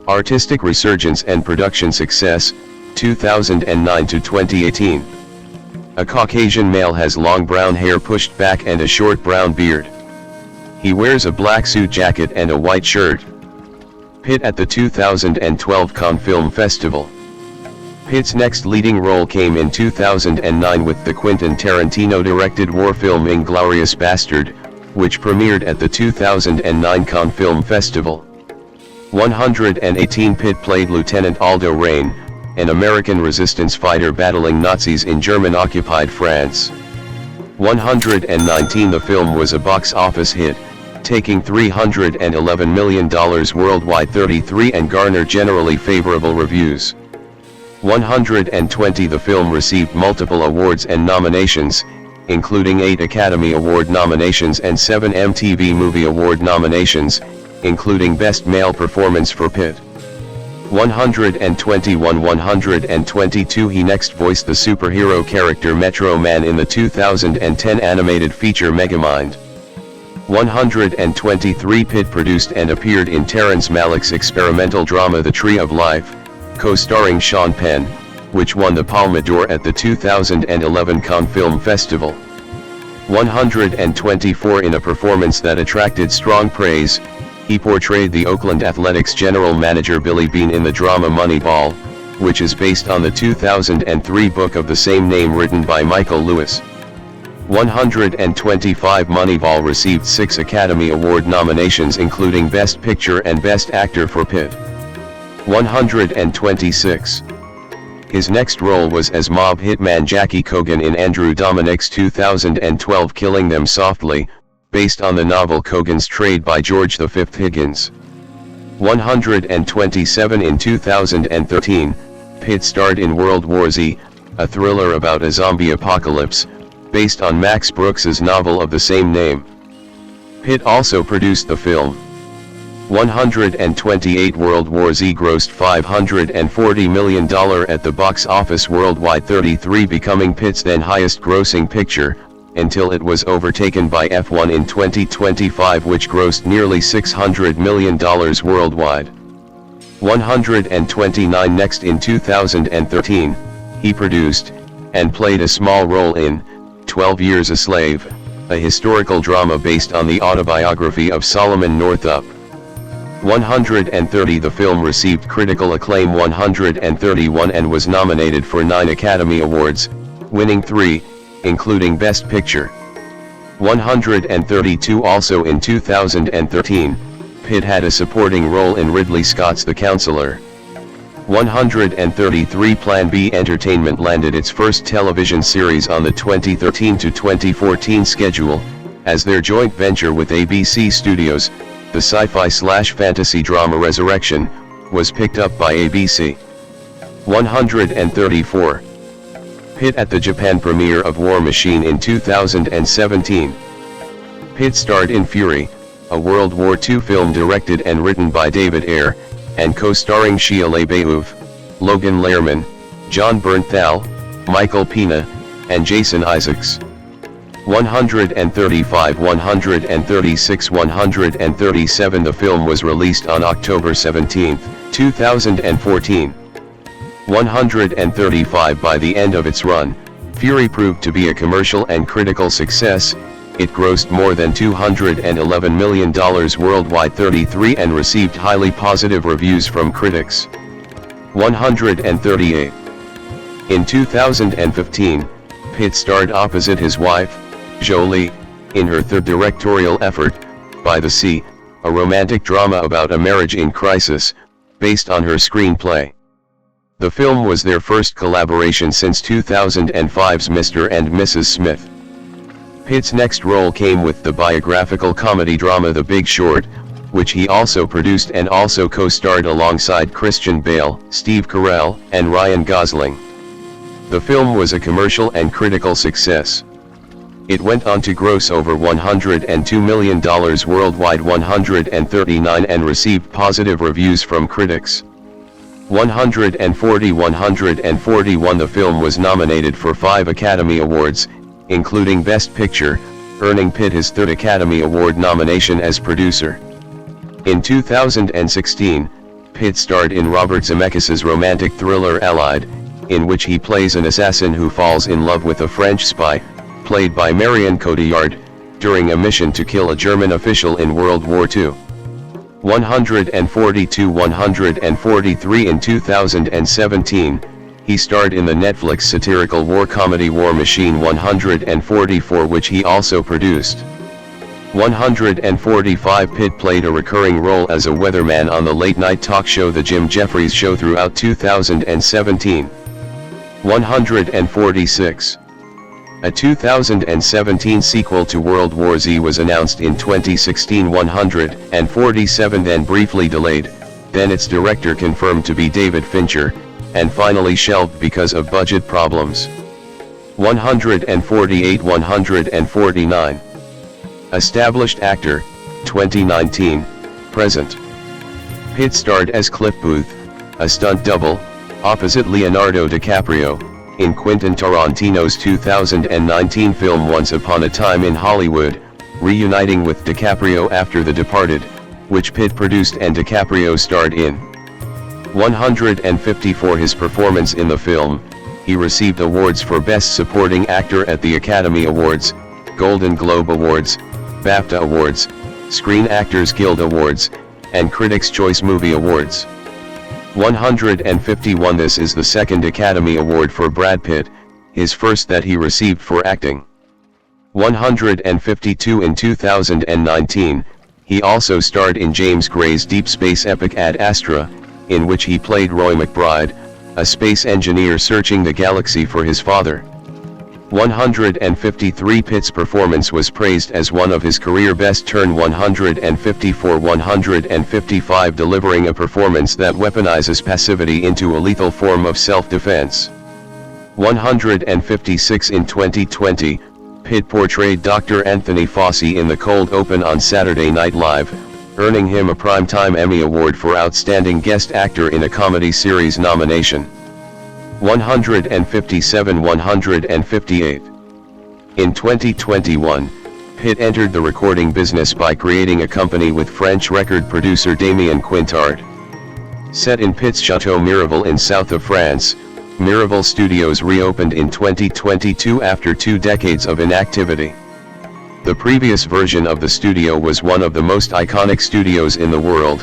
Artistic resurgence and production success, 2009 to 2018. A Caucasian male has long brown hair pushed back and a short brown beard. He wears a black suit jacket and a white shirt. Pitt at the 2012 Cannes Film Festival. Pitt's next leading role came in 2009 with the Quentin Tarantino-directed war film Inglourious Bastard, which premiered at the 2009 Cannes Film Festival. 118 Pitt played Lieutenant Aldo Rain, an American resistance fighter battling Nazis in German-occupied France. 119 The film was a box office hit, taking $311 million worldwide 33 and garnered generally favorable reviews. 120 The film received multiple awards and nominations, including 8 Academy Award nominations and 7 MTV Movie Award nominations, including Best Male Performance for Pitt. 122 He next voiced the superhero character Metro Man in the 2010 animated feature Megamind. 123 Pitt produced and appeared in Terrence Malick's experimental drama The Tree of Life, co-starring Sean Penn, which won the Palme d'Or at the 2011 Cannes Film Festival. 124 In a performance that attracted strong praise, he portrayed the Oakland Athletics general manager Billy Beane in the drama Moneyball, which is based on the 2003 book of the same name written by Michael Lewis. 125 Moneyball received 6 Academy Award nominations including Best Picture and Best Actor for Pitt. 126. His next role was as mob hitman Jackie Cogan in Andrew Dominik's 2012 Killing Them Softly, based on the novel Cogan's Trade by George V. Higgins. 127 In 2013, Pitt starred in World War Z, a thriller about a zombie apocalypse, based on Max Brooks's novel of the same name. Pitt also produced the film. 128 World War Z grossed $540 million at the box office worldwide, 33 becoming Pitt's then highest grossing picture, until it was overtaken by F1 in 2025, which grossed nearly $600 million worldwide. 129 Next in 2013, he produced, and played a small role in, 12 Years a Slave, a historical drama based on the autobiography of Solomon Northup. 130 The film received critical acclaim 131 and was nominated for 9 Academy Awards, winning 3, including Best Picture. 132 Also in 2013, Pitt had a supporting role in Ridley Scott's The Counselor. 133 Plan B Entertainment landed its first television series on the 2013 to 2014 schedule, as their joint venture with ABC Studios, the sci-fi/fantasy drama Resurrection, was picked up by ABC. 134. Pitt at the Japan premiere of War Machine in 2017. Pitt starred in Fury, a World War II film directed and written by David Ayer, and co-starring Shia LaBeouf, Logan Lerman, John Bernthal, Michael Pena, and Jason Isaacs. 135 136 137 The film was released on October 17, 2014. 135 By the end of its run, Fury proved to be a commercial and critical success. It grossed more than $211 million worldwide 33 and received highly positive reviews from critics. 138. In 2015, Pitt starred opposite his wife, Jolie, in her third directorial effort, By the Sea, a romantic drama about a marriage in crisis, based on her screenplay. The film was their first collaboration since 2005's Mr. and Mrs. Smith. Pitt's next role came with the biographical comedy drama The Big Short, which he also produced and also co-starred alongside Christian Bale, Steve Carell, and Ryan Gosling. The film was a commercial and critical success. It went on to gross over $102 million worldwide 139 and received positive reviews from critics. 141 The film was nominated for 5 Academy Awards, including Best Picture, earning Pitt his third Academy Award nomination as producer. In 2016, Pitt starred in Robert Zemeckis' romantic thriller Allied, in which he plays an assassin who falls in love with a French spy, played by Marion Cotillard, during a mission to kill a German official in World War II. 142-143 in 2017, he starred in the Netflix satirical war comedy War Machine 144, which he also produced. 145 Pitt played a recurring role as a weatherman on the late-night talk show The Jim Jeffries Show throughout 2017. 146. A 2017 sequel to World War Z was announced in 2016. 147 then briefly delayed, then its director confirmed to be David Fincher, and finally shelved because of budget problems. 148-149. Established actor, 2019, present. Pitt starred as Cliff Booth, a stunt double, opposite Leonardo DiCaprio, in Quentin Tarantino's 2019 film Once Upon a Time in Hollywood, reuniting with DiCaprio after The Departed, which Pitt produced and DiCaprio starred in. 154 His performance in the film, he received awards for Best Supporting Actor at the Academy Awards, Golden Globe Awards, BAFTA Awards, Screen Actors Guild Awards, and Critics' Choice Movie Awards. 151 This is the second Academy Award for Brad Pitt, his first that he received for acting. 152 In 2019, he also starred in James Gray's deep space epic Ad Astra, in which he played Roy McBride, a space engineer searching the galaxy for his father. 153 Pitt's performance was praised as one of his career best. 155 delivering a performance that weaponizes passivity into a lethal form of self-defense. 156 In 2020, Pitt portrayed Dr. Anthony Fauci in The Cold Open on Saturday Night Live, earning him a Primetime Emmy Award for Outstanding Guest Actor in a Comedy Series nomination. 157-158. In 2021, Pitt entered the recording business by creating a company with French record producer Damien Quintard. Set in Pitt's Chateau Miraval in south of France, Miraval Studios reopened in 2022 after 2 decades of inactivity. The previous version of the studio was one of the most iconic studios in the world,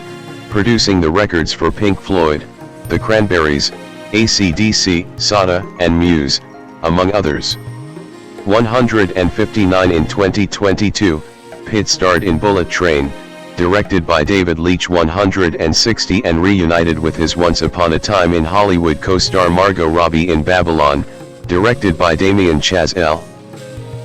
producing the records for Pink Floyd, The Cranberries, AC/DC, Sada, and Muse, among others. 159 In 2022, Pitt starred in Bullet Train, directed by David Leitch. 160 And reunited with his Once Upon a Time in Hollywood co-star Margot Robbie in Babylon, directed by Damien Chazelle.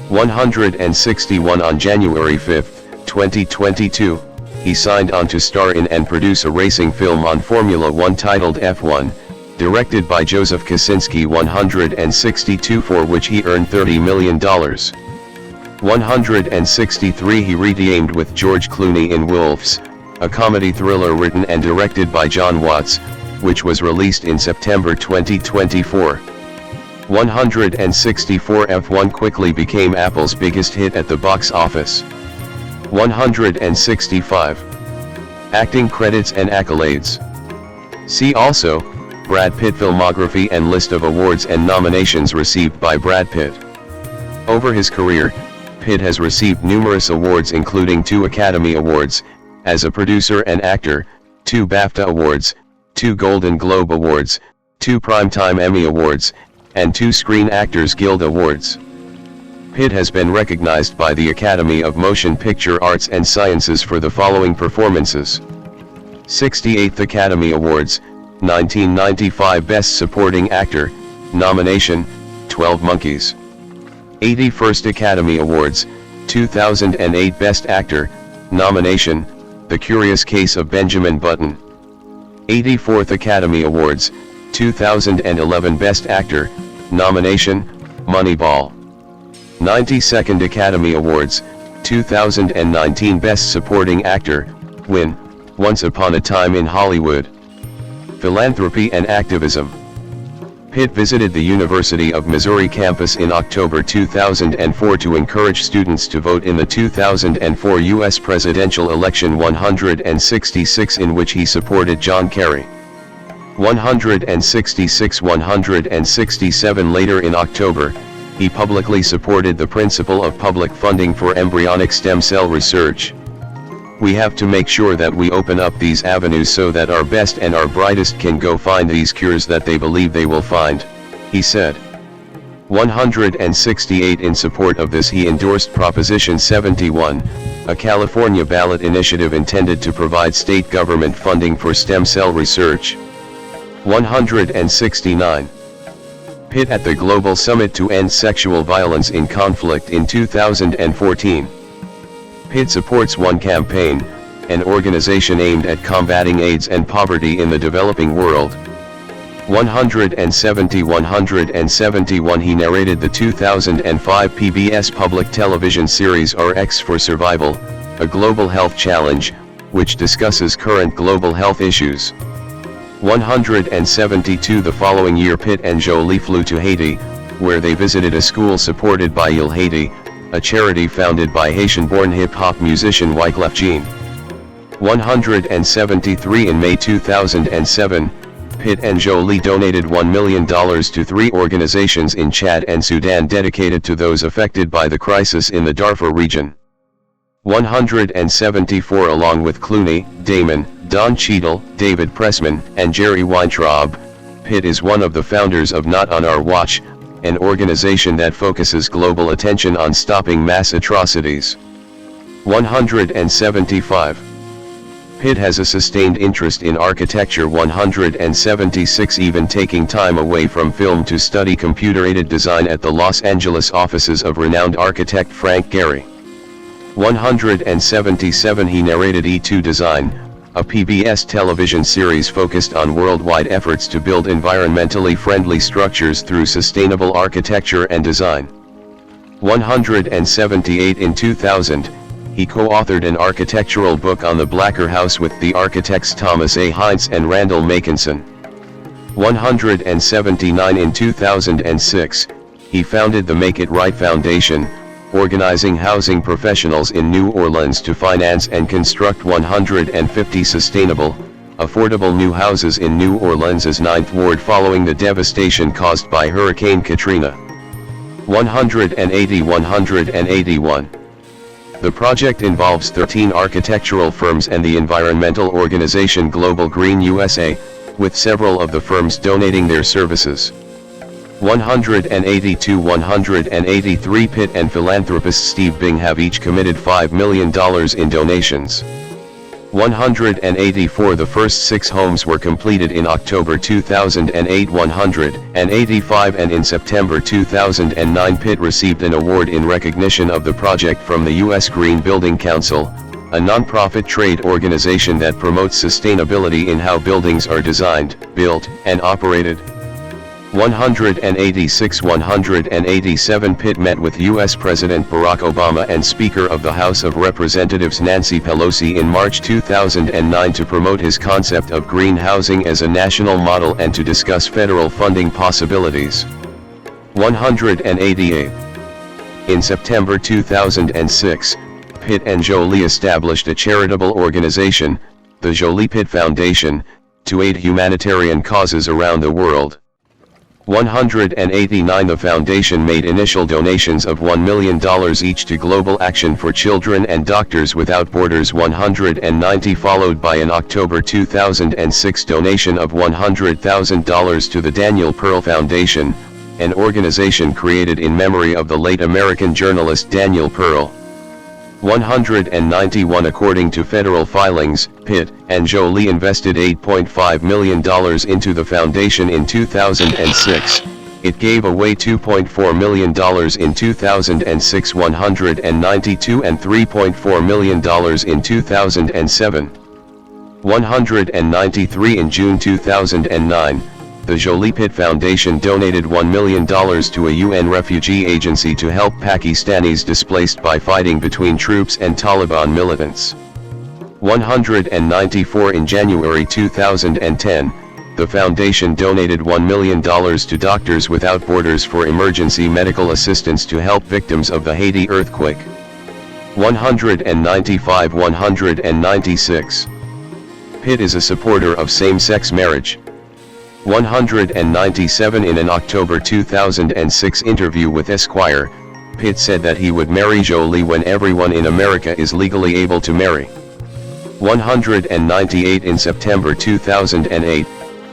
161 On January 5, 2022, he signed on to star in and produce a racing film on Formula One titled F1, directed by Joseph Kosinski. 162 For which he earned $30 million. 163 He redeemed with George Clooney in Wolves, a comedy thriller written and directed by John Watts, which was released in September 2024. 164 F1 quickly became Apple's biggest hit at the box office. 165. Acting credits and accolades. See also, Brad Pitt filmography and list of awards and nominations received by Brad Pitt. Over his career, Pitt has received numerous awards including 2 Academy Awards, as a producer and actor, 2 BAFTA Awards, 2 Golden Globe Awards, 2 Primetime Emmy Awards, and 2 Screen Actors Guild Awards. Pitt has been recognized by the Academy of Motion Picture Arts and Sciences for the following performances. 68th Academy Awards, 1995 Best Supporting Actor, nomination, 12 Monkeys. 81st Academy Awards, 2008 Best Actor, nomination, The Curious Case of Benjamin Button. 84th Academy Awards, 2011 Best Actor, nomination, Moneyball. 92nd Academy Awards, 2019 Best Supporting Actor, win, Once Upon a Time in Hollywood. Philanthropy and activism. Pitt visited the University of Missouri campus in October 2004 to encourage students to vote in the 2004 U.S. presidential election 166, in which he supported John Kerry. 166-167 Later in October, He publicly supported the principle of public funding for embryonic stem cell research. We have to make sure that we open up these avenues so that our best and our brightest can go find these cures that they believe they will find, he said. 168 In support of this, he endorsed Proposition 71, a California ballot initiative intended to provide state government funding for stem cell research. 169. Pitt at the Global Summit to End Sexual Violence in Conflict in 2014. Pitt supports One Campaign, an organization aimed at combating AIDS and poverty in the developing world. 171 He narrated the 2005 PBS public television series RX for Survival, a global health challenge, which discusses current global health issues. 172 The following year Pitt and Jolie flew to Haiti, where they visited a school supported by Il Haiti, a charity founded by Haitian-born hip-hop musician Wyclef Jean. 173 In May 2007, Pitt and Jolie donated $1 million to 3 organizations in Chad and Sudan dedicated to those affected by the crisis in the Darfur region. 174 Along with Clooney, Damon, Don Cheadle, David Pressman, and Jerry Weintraub, Pitt is one of the founders of Not on Our Watch, an organization that focuses global attention on stopping mass atrocities. 175. Pitt has a sustained interest in architecture. 176 Even taking time away from film to study computer-aided design at the Los Angeles offices of renowned architect Frank Gehry. 177 He narrated E2 Design, a PBS television series focused on worldwide efforts to build environmentally friendly structures through sustainable architecture and design. 178 In 2000, he co-authored an architectural book on the Blacker House with the architects Thomas A. Heinz and Randall Makinson. 179 In 2006, he founded the Make It Right Foundation, organizing housing professionals in New Orleans to finance and construct 150 sustainable, affordable new houses in New Orleans' 9th Ward following the devastation caused by Hurricane Katrina. 181 The project involves 13 architectural firms and the environmental organization Global Green USA, with several of the firms donating their services. 183 Pitt and philanthropist Steve Bing have each committed $5 million in donations. 184 The first 6 homes were completed in October 2008. 185 And in September 2009 Pitt received an award in recognition of the project from the U.S. Green Building Council, a non-profit trade organization that promotes sustainability in how buildings are designed, built, and operated. 187 Pitt met with U.S. President Barack Obama and Speaker of the House of Representatives Nancy Pelosi in March 2009 to promote his concept of green housing as a national model and to discuss federal funding possibilities. 188 In September 2006, Pitt and Jolie established a charitable organization, the Jolie Pitt Foundation, to aid humanitarian causes around the world. 189 The foundation made initial donations of $1 million each to Global Action for Children and Doctors Without Borders. 190 followed by an October 2006 donation of $100,000 to the Daniel Pearl Foundation, an organization created in memory of the late American journalist Daniel Pearl. 191 According to federal filings, Pitt and Jolie invested $8.5 million into the foundation in 2006. It gave away $2.4 million in 2006, 192 and $3.4 million in 2007. 193 In June 2009, the Jolie Pitt Foundation donated $1 million to a UN refugee agency to help Pakistanis displaced by fighting between troops and Taliban militants. 194 In January 2010, the foundation donated $1 million to Doctors Without Borders for emergency medical assistance to help victims of the Haiti earthquake. 195 196 Pitt is a supporter of same-sex marriage. 197 In an October 2006 interview with Esquire, Pitt said that he would marry Jolie when everyone in America is legally able to marry. 198 In September 2008,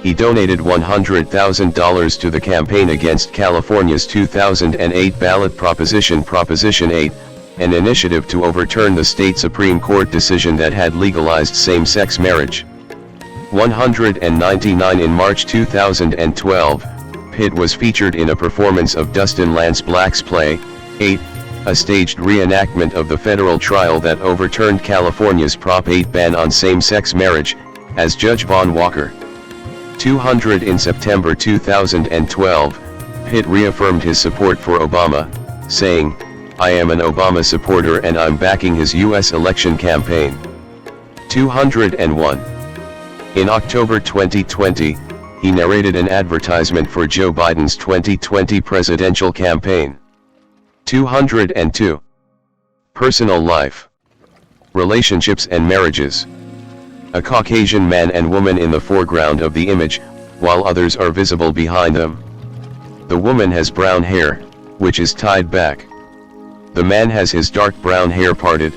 he donated $100,000 to the campaign against California's 2008 ballot Proposition 8, an initiative to overturn the state Supreme Court decision that had legalized same-sex marriage. 199 In March 2012, Pitt was featured in a performance of Dustin Lance Black's play, 8, a staged reenactment of the federal trial that overturned California's Prop 8 ban on same-sex marriage, as Judge Vaughn Walker. 200 In September 2012, Pitt reaffirmed his support for Obama, saying, "I am an Obama supporter and I'm backing his U.S. election campaign." 201. In October 2020, he narrated an advertisement for Joe Biden's 2020 presidential campaign. 202. Personal life. Relationships and marriages. A Caucasian man and woman in the foreground of the image, while others are visible behind them. The woman has brown hair, which is tied back. The man has his dark brown hair parted.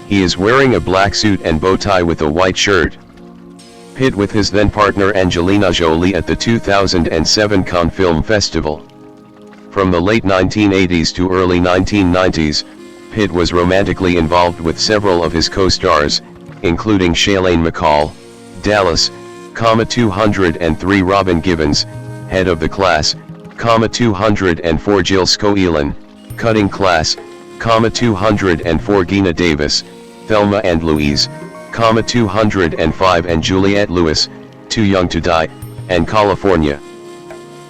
He is wearing a black suit and bow tie with a white shirt. Pitt with his then-partner Angelina Jolie at the 2007 Cannes Film Festival. From the late 1980s to early 1990s, Pitt was romantically involved with several of his co-stars, including Shailene McCall, Dallas, 203 Robin Givens, Head of the Class, 204 Jill Scoilin, Cutting Class, 204 Geena Davis, Thelma and Louise, 205 and Juliette Lewis, Too Young to Die, and California.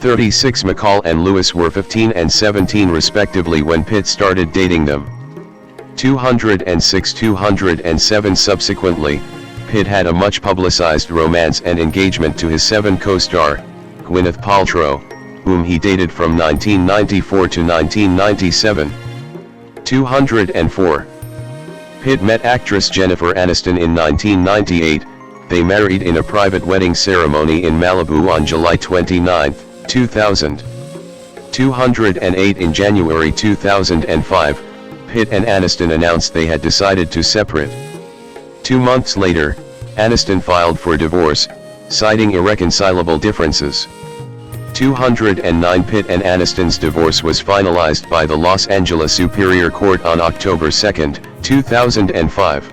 36 McCall and Lewis were 15 and 17 respectively when Pitt started dating them. 206-207 Subsequently, Pitt had a much publicized romance and engagement to his Seven co-star, Gwyneth Paltrow, whom he dated from 1994 to 1997. 204. Pitt met actress Jennifer Aniston in 1998, they married in a private wedding ceremony in Malibu on July 29, 2000. 208 In January 2005, Pitt and Aniston announced they had decided to separate. 2 months later, Aniston filed for divorce, citing irreconcilable differences. 209 Pitt and Aniston's divorce was finalized by the Los Angeles Superior Court on October 2, 2005.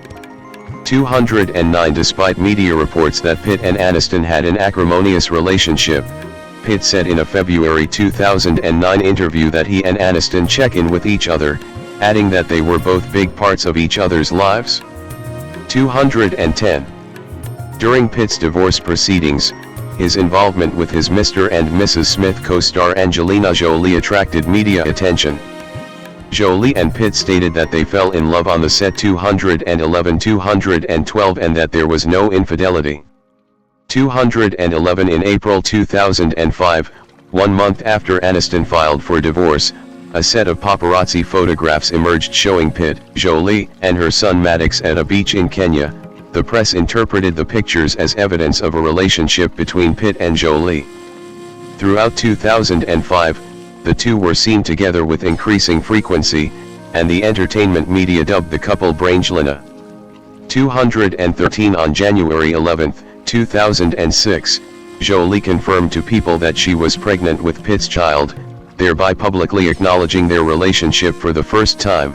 209 Despite media reports that Pitt and Aniston had an acrimonious relationship, Pitt said in a February 2009 interview that he and Aniston check in with each other, adding that they were both big parts of each other's lives. 210. During Pitt's divorce proceedings, his involvement with his Mr. and Mrs. Smith co-star Angelina Jolie attracted media attention. Jolie and Pitt stated that they fell in love on the set 211-212 and that there was no infidelity. 211 In April 2005, 1 month after Aniston filed for divorce, a set of paparazzi photographs emerged showing Pitt, Jolie, and her son Maddox at a beach in Kenya. The press interpreted the pictures as evidence of a relationship between Pitt and Jolie. Throughout 2005, the two were seen together with increasing frequency, and the entertainment media dubbed the couple Brangelina. 213 On January 11, 2006, Jolie confirmed to People that she was pregnant with Pitt's child, thereby publicly acknowledging their relationship for the first time.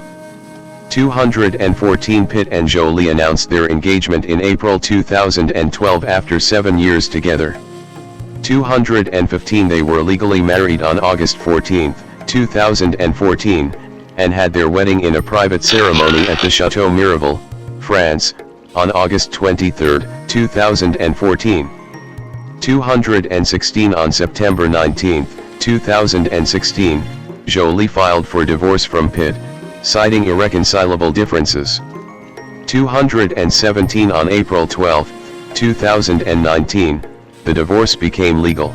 214 Pitt and Jolie announced their engagement in April 2012 after 7 years together. 215 They were legally married on August 14, 2014, and had their wedding in a private ceremony at the Château Miraval, France, on August 23, 2014. 216 On September 19, 2016, Jolie filed for divorce from Pitt, citing irreconcilable differences. 217 On April 12, 2019, the divorce became legal.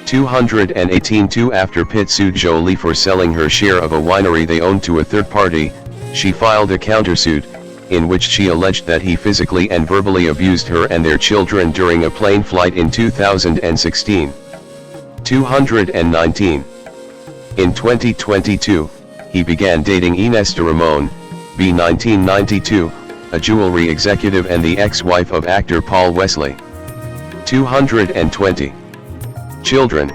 218 Two After Pitt sued Jolie for selling her share of a winery they owned to a third party, she filed a countersuit, in which she alleged that he physically and verbally abused her and their children during a plane flight in 2016. 219. In 2022, he began dating Ines de Ramon, b. 1992, a jewelry executive and the ex-wife of actor Paul Wesley. 220. Children.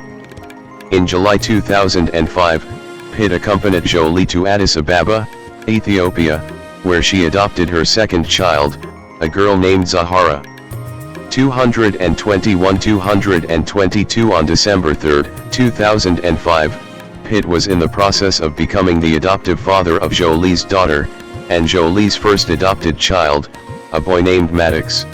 In July 2005, Pitt accompanied Jolie to Addis Ababa, Ethiopia, where she adopted her second child, a girl named Zahara. 221-222. On December 3, 2005, Pitt was in the process of becoming the adoptive father of Jolie's daughter, and Jolie's first adopted child, a boy named Maddox.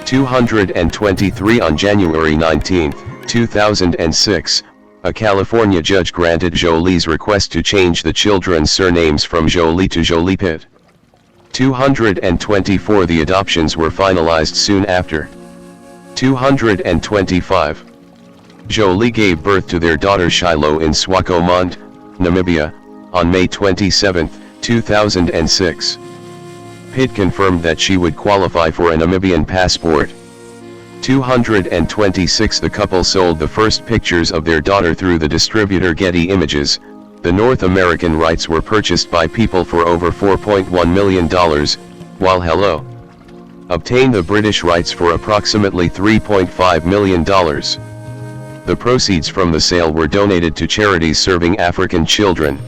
223. On January 19, 2006, a California judge granted Jolie's request to change the children's surnames from Jolie to Jolie Pitt. 224. The adoptions were finalized soon after. 225. Jolie gave birth to their daughter Shiloh in Swakopmund, Namibia, on May 27, 2006. Pitt confirmed that she would qualify for a Namibian passport. 226. The couple sold the first pictures of their daughter through the distributor Getty Images. The North American rights were purchased by People for over $4.1 million, while Hello obtained the British rights for approximately $3.5 million. The proceeds from the sale were donated to charities serving African children.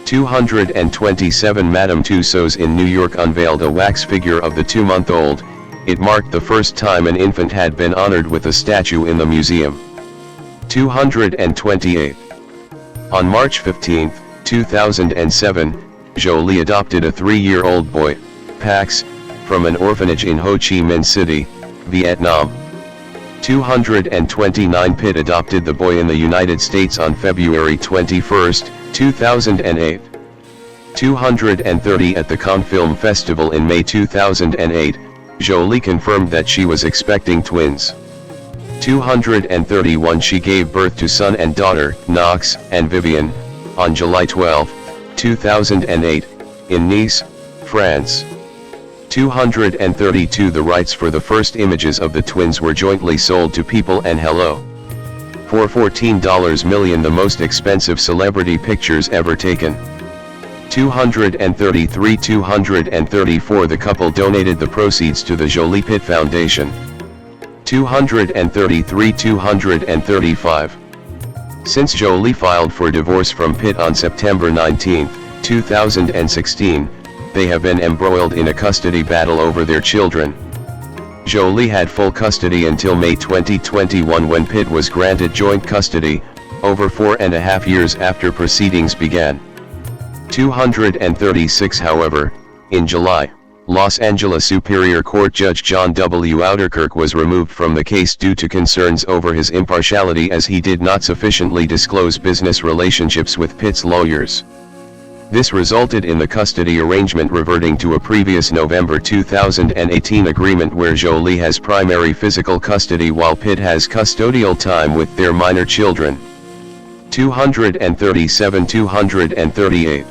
227. Madame Tussauds in New York unveiled a wax figure of the 2-month-old. It marked the first time an infant had been honored with a statue in the museum. 228. On March 15, 2007, Jolie adopted a 3-year-old boy, Pax, from an orphanage in Ho Chi Minh City, Vietnam. 229. Pitt adopted the boy in the United States on February 21, 2008. 230. At the Cannes Film Festival in May 2008, Jolie confirmed that she was expecting twins. 231. She gave birth to son and daughter, Knox and Vivian, on July 12, 2008, in Nice, France. 232. The rights for the first images of the twins were jointly sold to People and Hello for $14 million, the most expensive celebrity pictures ever taken. 233. 234. The couple donated the proceeds to the Jolie Pitt Foundation. 233. 235. Since Jolie filed for divorce from Pitt on September 19, 2016, they have been embroiled in a custody battle over their children. Jolie had full custody until May 2021, when Pitt was granted joint custody, over 4.5 years after proceedings began. 236. However, in July, Los Angeles Superior Court Judge John W. Outerkirk was removed from the case due to concerns over his impartiality, as he did not sufficiently disclose business relationships with Pitt's lawyers. This resulted in the custody arrangement reverting to a previous November 2018 agreement where Jolie has primary physical custody while Pitt has custodial time with their minor children. 237. 238.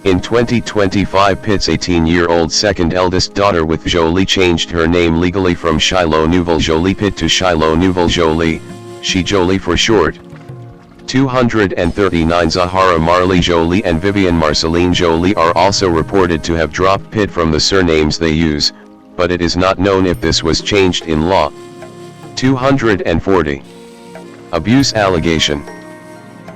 In 2025, Pitt's 18-year-old second eldest daughter with Jolie changed her name legally from Shiloh Nouvelle Jolie Pitt to Shiloh Nouvelle Jolie, She Jolie for short. 239. Zahara Marley Jolie and Vivian Marceline Jolie are also reported to have dropped Pitt from the surnames they use, but it is not known if this was changed in law. 240. Abuse allegation.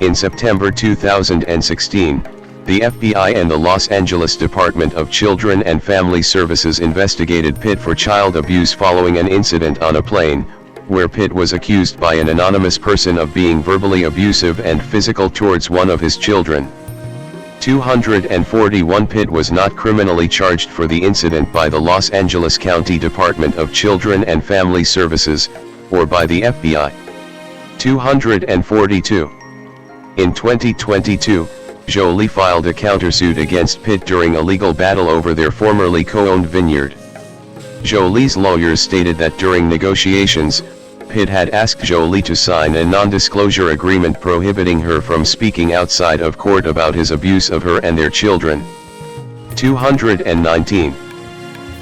In September 2016, the FBI and the Los Angeles Department of Children and Family Services investigated Pitt for child abuse following an incident on a plane, where Pitt was accused by an anonymous person of being verbally abusive and physical towards one of his children. 241. Pitt was not criminally charged for the incident by the Los Angeles County Department of Children and Family Services, or by the FBI. 242. In 2022, Jolie filed a countersuit against Pitt during a legal battle over their formerly co-owned vineyard. Jolie's lawyers stated that during negotiations, Pitt had asked Jolie to sign a non-disclosure agreement prohibiting her from speaking outside of court about his abuse of her and their children. 219.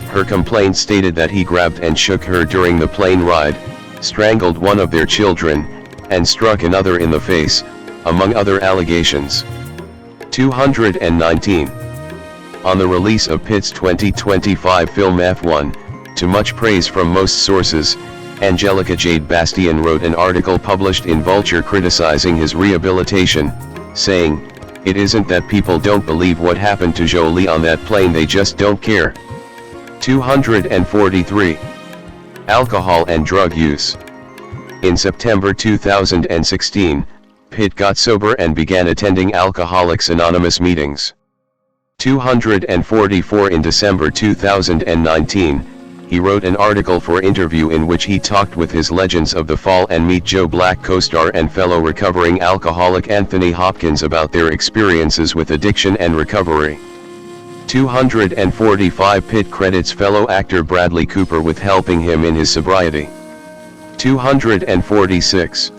Her complaint stated that he grabbed and shook her during the plane ride, strangled one of their children, and struck another in the face, among other allegations. 219. On the release of Pitt's 2025 film F1, to much praise from most sources, Angelica Jade Bastien wrote an article published in Vulture criticizing his rehabilitation, saying, "It isn't that people don't believe what happened to Jolie on that plane, they just don't care." 243. Alcohol and drug use. In September 2016, Pitt got sober and began attending Alcoholics Anonymous meetings. 244. In December 2019, he wrote an article for Interview in which he talked with his Legends of the Fall and Meet Joe Black co-star and fellow recovering alcoholic Anthony Hopkins about their experiences with addiction and recovery. 245. Pitt credits fellow actor Bradley Cooper with helping him in his sobriety. 246.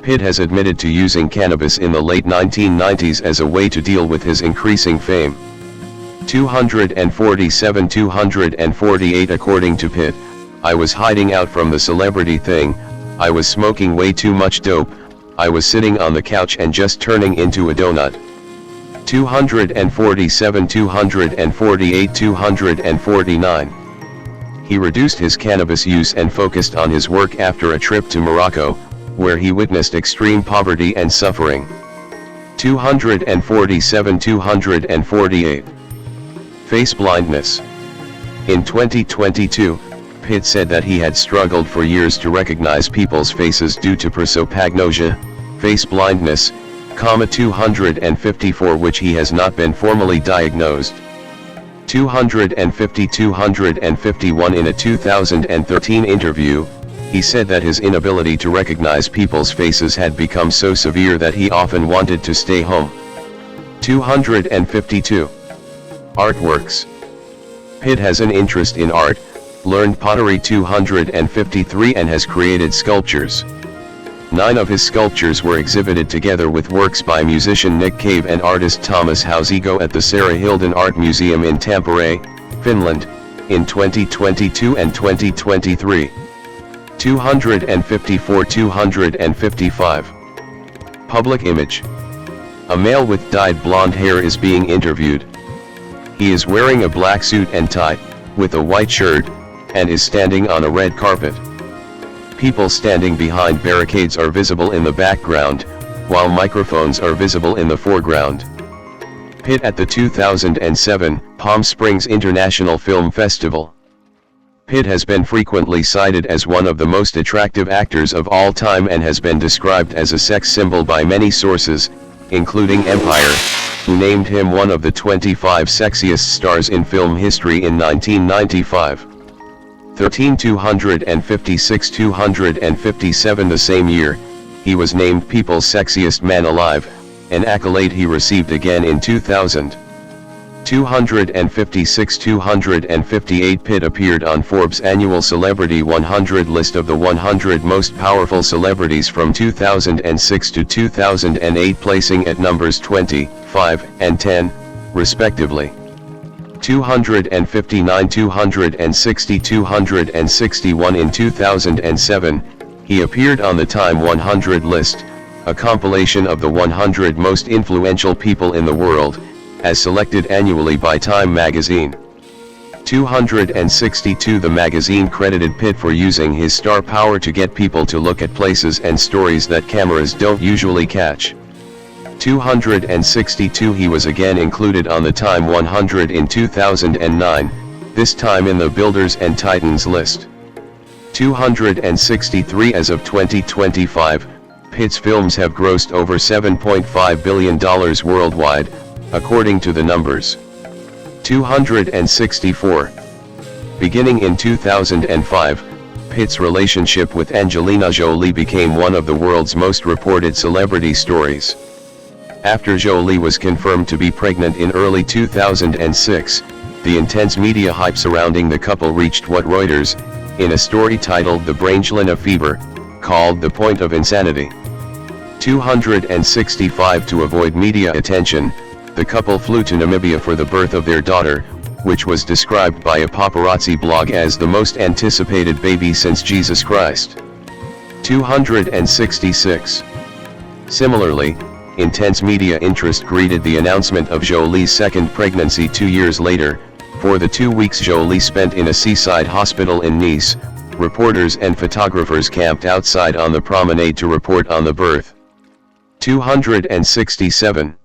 Pitt has admitted to using cannabis in the late 1990s as a way to deal with his increasing fame. 247. 248. According to Pitt, "I was hiding out from the celebrity thing, I was smoking way too much dope, I was sitting on the couch and just turning into a donut." 247. 248. 249. He reduced his cannabis use and focused on his work after a trip to Morocco, where he witnessed extreme poverty and suffering. 247. 248. Face blindness. In 2022, Pitt said that he had struggled for years to recognize people's faces due to prosopagnosia, face blindness, 254, which he has not been formally diagnosed. 250. 251. In a 2013 interview, he said that his inability to recognize people's faces had become so severe that he often wanted to stay home. 252. Artworks. Pitt has an interest in art, learned pottery 253 and has created sculptures. 9 of his sculptures were exhibited together with works by musician Nick Cave and artist Thomas Hausigo at the Sarah Hilden Art Museum in Tampere, Finland, in 2022 and 2023. 254. 255. Public image. A male with dyed blonde hair is being interviewed. He is wearing a black suit and tie, with a white shirt, and is standing on a red carpet. People standing behind barricades are visible in the background, while microphones are visible in the foreground. Pitt at the 2007 Palm Springs International Film Festival. Pitt has been frequently cited as one of the most attractive actors of all time and has been described as a sex symbol by many sources, including Empire, who named him one of the 25 sexiest stars in film history in 1995. 13. 256. 257. The same year, he was named People's Sexiest Man Alive, an accolade he received again in 2000. 256. 258. Pitt appeared on Forbes' annual Celebrity 100 list of the 100 most powerful celebrities from 2006 to 2008, placing at numbers 20, 5, and 10, respectively. 259. 260. 261. In 2007, he appeared on the Time 100 list, a compilation of the 100 most influential people in the world, as selected annually by Time magazine. 262. The magazine credited Pitt for using his star power to get people to look at places and stories that cameras don't usually catch. 262. He was again included on the Time 100 in 2009, this time in the Builders and Titans list. 263. As of 2025, Pitt's films have grossed over $7.5 billion worldwide, according to the numbers. 264. Beginning in 2005, Pitt's relationship with Angelina Jolie became one of the world's most reported celebrity stories. After Jolie was confirmed to be pregnant in early 2006, the intense media hype surrounding the couple reached what Reuters, in a story titled The Brangelina Fever, called the point of insanity. 265. To avoid media attention, The couple flew to Namibia for the birth of their daughter, which was described by a paparazzi blog as the most anticipated baby since Jesus Christ. 266. Similarly, intense media interest greeted the announcement of Jolie's second pregnancy 2 years later. For the 2 weeks Jolie spent in a seaside hospital in Nice, reporters and photographers camped outside on the promenade to report on the birth. 267.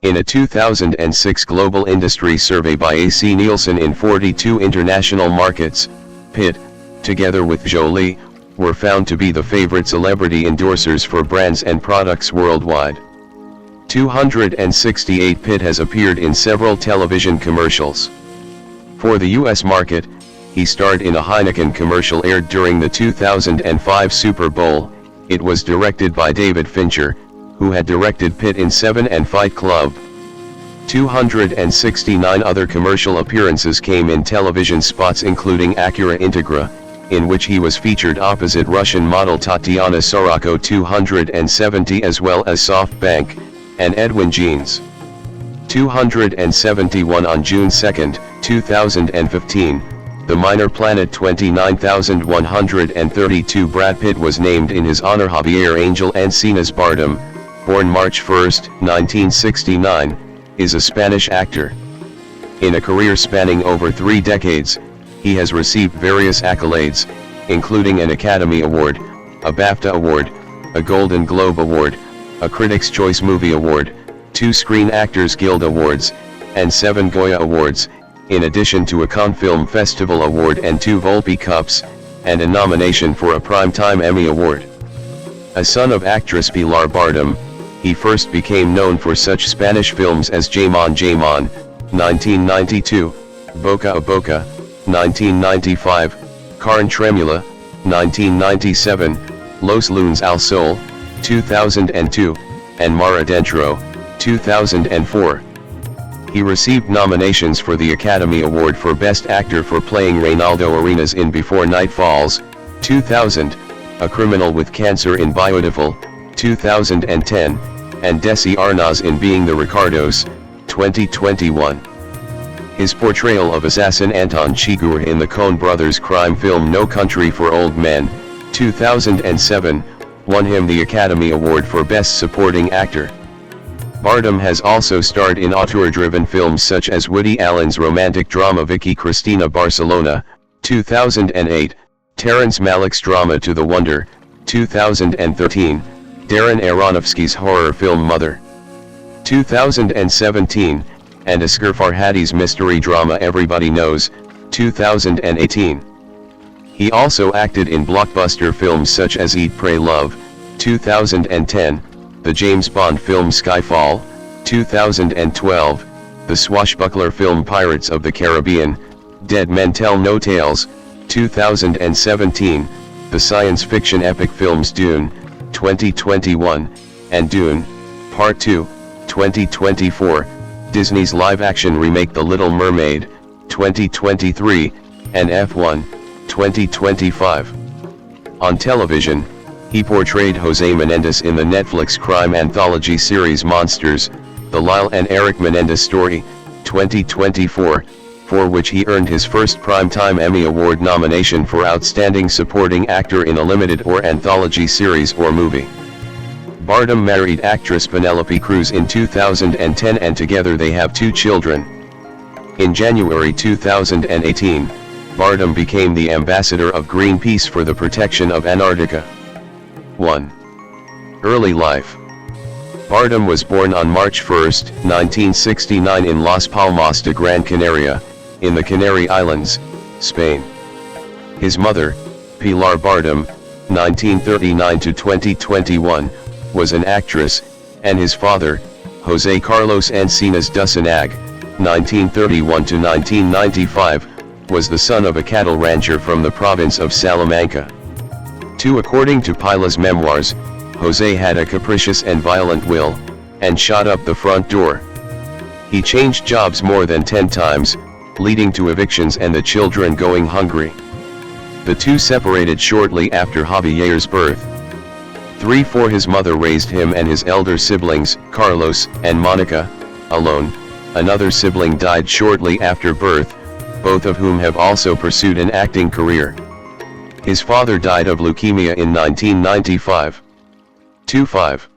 In a 2006 global industry survey by AC Nielsen in 42 international markets, Pitt, together with Jolie, were found to be the favorite celebrity endorsers for brands and products worldwide. 268. Pitt has appeared in several television commercials. For the US market, he starred in a Heineken commercial aired during the 2005 Super Bowl. It was directed by David Fincher, who had directed Pitt in Seven and Fight Club. 269 other commercial appearances came in television spots including Acura Integra, in which he was featured opposite Russian model Tatiana Soroko. 270 as well as SoftBank, and Edwin Jeans. 271 On June 2, 2015, the minor planet 29,132 Brad Pitt was named in his honor. Javier Angel Encinas Bardem, born March 1, 1969, is a Spanish actor. In a career spanning over 3 decades, he has received various accolades, including an Academy Award, a BAFTA Award, a Golden Globe Award, a Critics' Choice Movie Award, 2 Screen Actors Guild Awards, and 7 Goya Awards, in addition to a Cannes Film Festival Award and 2 Volpi Cups, and a nomination for a Primetime Emmy Award. A son of actress Pilar Bardem, he first became known for such Spanish films as Jamon Jamon, 1992, Boca a Boca, 1995, Carn Tremula, 1997, Los Lunes al Sol, 2002, and Mar Adentro, 2004. He received nominations for the Academy Award for Best Actor for playing Reynaldo Arenas in Before Night Falls, 2000, A Criminal with Cancer in Beautiful, 2010, and Desi Arnaz in Being the Ricardos, 2021. His portrayal of assassin Anton Chigurh in the Coen brothers crime film No Country for Old Men, 2007, won him the Academy Award for Best Supporting Actor. Bardem has also starred in auteur-driven films such as Woody Allen's romantic drama Vicky Cristina Barcelona, 2008, Terrence Malick's drama To the Wonder, 2013, Darren Aronofsky's horror film Mother, 2017, and Asghar Farhadi's mystery drama Everybody Knows, 2018. He also acted in blockbuster films such as Eat Pray Love, 2010, the James Bond film Skyfall, 2012, the swashbuckler film Pirates of the Caribbean, Dead Men Tell No Tales, 2017, the science fiction epic films Dune, 2021, and Dune, Part 2, 2024, Disney's live-action remake The Little Mermaid, 2023, and F1, 2025. On television, he portrayed Jose Menendez in the Netflix crime anthology series Monsters, The Lyle and Eric Menendez Story, 2024, for which he earned his first Primetime Emmy Award nomination for Outstanding Supporting Actor in a Limited or Anthology Series or Movie. Bardem married actress Penelope Cruz in 2010 and together they have 2 children. In January 2018, Bardem became the ambassador of Greenpeace for the protection of Antarctica. 1. Early life. Bardem was born on March 1, 1969 in Las Palmas de Gran Canaria, in the Canary Islands, Spain. His mother, Pilar Bardem, 1939–2021, was an actress, and his father, Jose Carlos Encinas Dusanag, 1931–1995, was the son of a cattle rancher from the province of Salamanca. 2. According to Pilar's memoirs, Jose had a capricious and violent will, and shot up the front door. He changed jobs more than 10 times, leading to evictions and the children going hungry. The two separated shortly after Javier's birth. 3. For his mother raised him and his elder siblings, Carlos and Monica, alone. Another sibling died shortly after birth, both of whom have also pursued an acting career. His father died of leukemia in 1995. 25.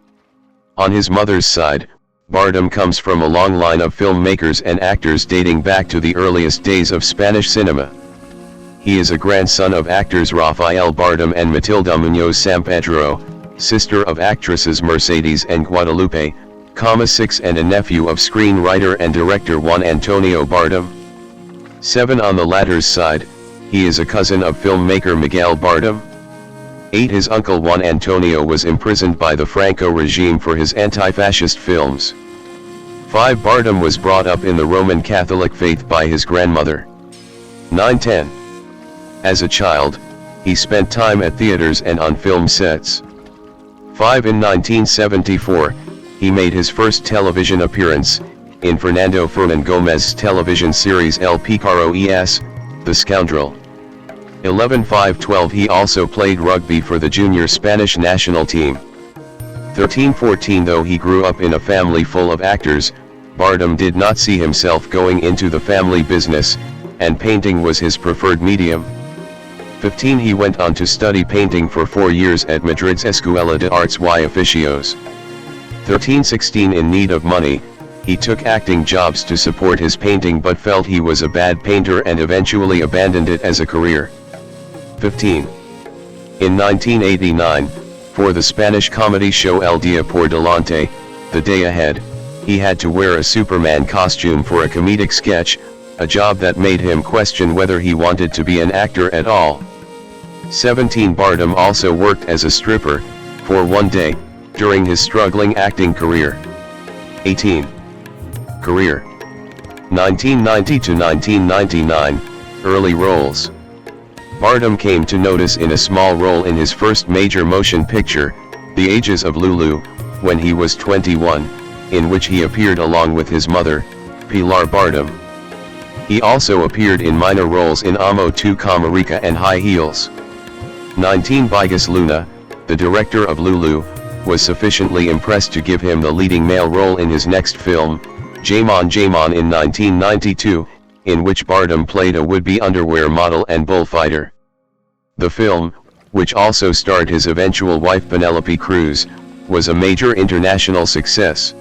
On his mother's side, Bardem comes from a long line of filmmakers and actors dating back to the earliest days of Spanish cinema. He is a grandson of actors Rafael Bardem and Matilda Muñoz Sampedro, sister of actresses Mercedes and Guadalupe, 6, and a nephew of screenwriter and director Juan Antonio Bardem. 7. On the latter's side, he is a cousin of filmmaker Miguel Bardem. 8. His uncle Juan Antonio was imprisoned by the Franco regime for his anti-fascist films. 5. Bardem was brought up in the Roman Catholic faith by his grandmother. 9. 10. As a child, he spent time at theaters and on film sets. 5. In 1974, he made his first television appearance, in Fernando Fernan Gomez's television series El Pícaro es, The Scoundrel. 11. 5-12 He also played rugby for the junior Spanish national team. 13-14 Though he grew up in a family full of actors, Bardem did not see himself going into the family business, and painting was his preferred medium. 15 He went on to study painting for 4 years at Madrid's Escuela de Artes y Oficios. 13-16 In need of money, he took acting jobs to support his painting but felt he was a bad painter and eventually abandoned it as a career. 15. In 1989, for the Spanish comedy show El Día por Delante, The Day Ahead, he had to wear a Superman costume for a comedic sketch, a job that made him question whether he wanted to be an actor at all. 17 Bardem also worked as a stripper, for one day, during his struggling acting career. 18. Career 1990 to 1999, early roles. Bardem came to notice in a small role in his first major motion picture, The Ages of Lulu, when he was 21, in which he appeared along with his mother, Pilar Bardem. He also appeared in minor roles in Amo Tu Camarica and High Heels. 19 Bigas Luna, the director of Lulu, was sufficiently impressed to give him the leading male role in his next film, Jamon Jamon in 1992, in which Bardem played a would-be underwear model and bullfighter. The film, which also starred his eventual wife Penelope Cruz, was a major international success.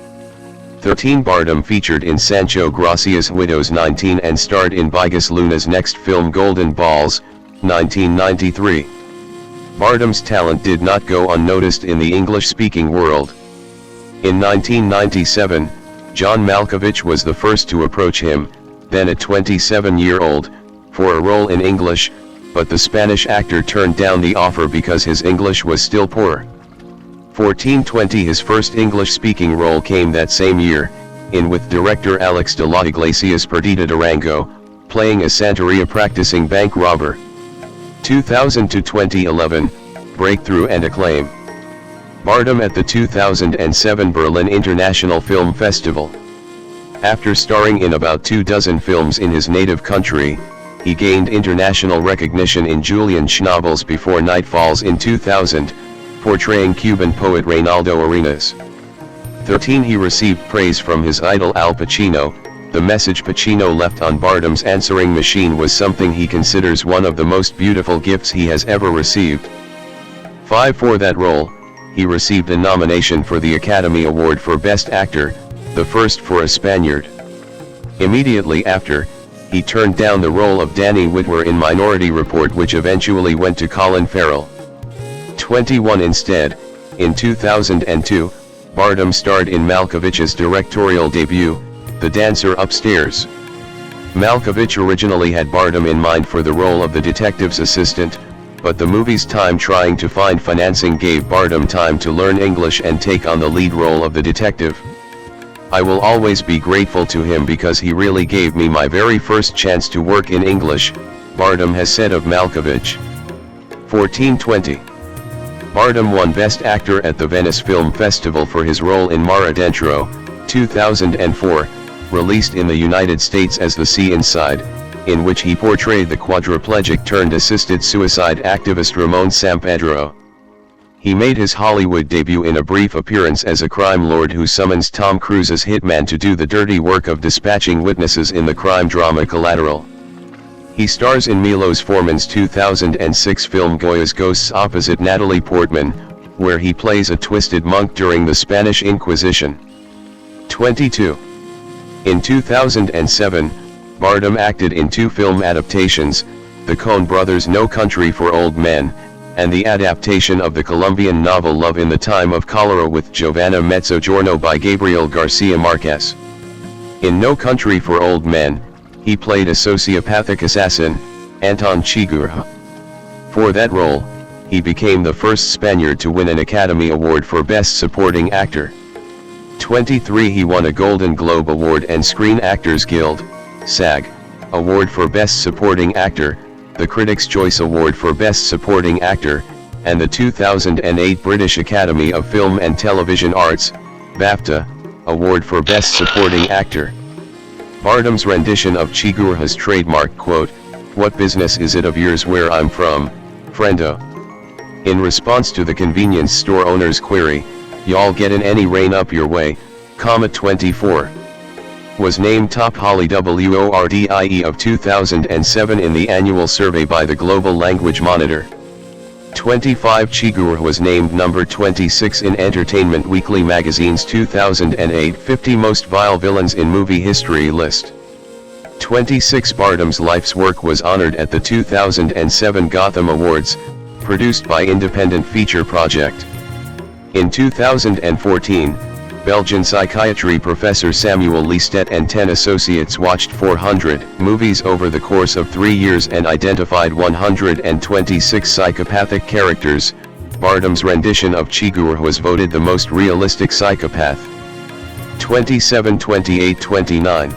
13 Bardem featured in Sancho Gracia's Widows 19 and starred in Bigas Luna's next film Golden Balls, 1993. Bardem's talent did not go unnoticed in the English-speaking world. In 1997, John Malkovich was the first to approach him, then a 27-year-old, for a role in English, but the Spanish actor turned down the offer because his English was still poor. 14-20 His first English-speaking role came that same year, in with director Alex de la Iglesias Perdita Durango, playing a Santeria practicing bank robber. 2000 to 2011, breakthrough and acclaim. Bardem at the 2007 Berlin International Film Festival. After starring in about 24 films in his native country, he gained international recognition in Julian Schnabel's Before Night Falls in 2000, portraying Cuban poet Reynaldo Arenas. 13 He received praise from his idol Al Pacino. The message Pacino left on Bardem's answering machine was something he considers one of the most beautiful gifts he has ever received. 5 For that role, he received a nomination for the Academy Award for Best Actor, the first for a Spaniard. Immediately after, he turned down the role of Danny Whitwer in Minority Report, which eventually went to Colin Farrell. 21 Instead, in 2002, Bardem starred in Malkovich's directorial debut, The Dancer Upstairs. Malkovich originally had Bardem in mind for the role of the detective's assistant, but the movie's time trying to find financing gave Bardem time to learn English and take on the lead role of the detective. I will always be grateful to him because he really gave me my very first chance to work in English, Bardem has said of Malkovich. 14-20. Bardem won Best Actor at the Venice Film Festival for his role in Mar Adentro, 2004, released in the United States as The Sea Inside, in which he portrayed the quadriplegic-turned-assisted suicide activist Ramon Sampedro. He made his Hollywood debut in a brief appearance as a crime lord who summons Tom Cruise's hitman to do the dirty work of dispatching witnesses in the crime drama Collateral. He stars in Milos Forman's 2006 film Goya's Ghosts opposite Natalie Portman, where he plays a twisted monk during the Spanish Inquisition. 22. In 2007, Bardem acted in two film adaptations, the Coen brothers' No Country for Old Men, and the adaptation of the Colombian novel Love in the Time of Cholera with Giovanna Mezzogiorno by Gabriel Garcia Marquez. In No Country for Old Men, he played a sociopathic assassin, Anton Chigurh. For that role, he became the first Spaniard to win an Academy Award for Best Supporting Actor. 23. He won a Golden Globe Award and Screen Actors Guild, SAG, Award for Best Supporting Actor, the Critics' Choice Award for Best Supporting Actor, and the 2008 British Academy of Film and Television Arts, BAFTA, Award for Best Supporting Actor. Bardem's rendition of Chigurh's trademark quote, "What business is it of yours where I'm from, friendo?" In response to the convenience store owner's query, "Y'all gettin' any rain up your way, 24. Was named top Holly WORDIE of 2007 in the annual survey by the Global Language Monitor. 25. Chigurh was named number 26 in Entertainment Weekly magazine's 2008 50 Most Vile Villains in Movie History list. 26. Bardem's life's work was honored at the 2007 Gotham Awards, produced by Independent Feature Project. In 2014, Belgian psychiatry professor Samuel Liestet and 10 associates watched 400 movies over the course of 3 years and identified 126 psychopathic characters. Bardem's rendition of Chigurh was voted the most realistic psychopath. 27. 28. 29.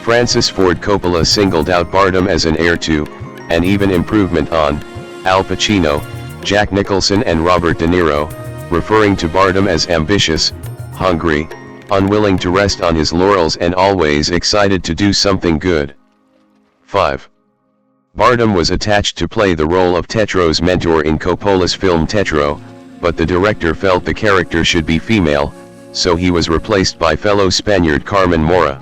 Francis Ford Coppola singled out Bardem as an heir to, and even improvement on, Al Pacino, Jack Nicholson and Robert De Niro, referring to Bardem as ambitious, hungry, unwilling to rest on his laurels and always excited to do something good. 5. Bardem was attached to play the role of Tetro's mentor in Coppola's film Tetro, but the director felt the character should be female, so he was replaced by fellow Spaniard Carmen Mora.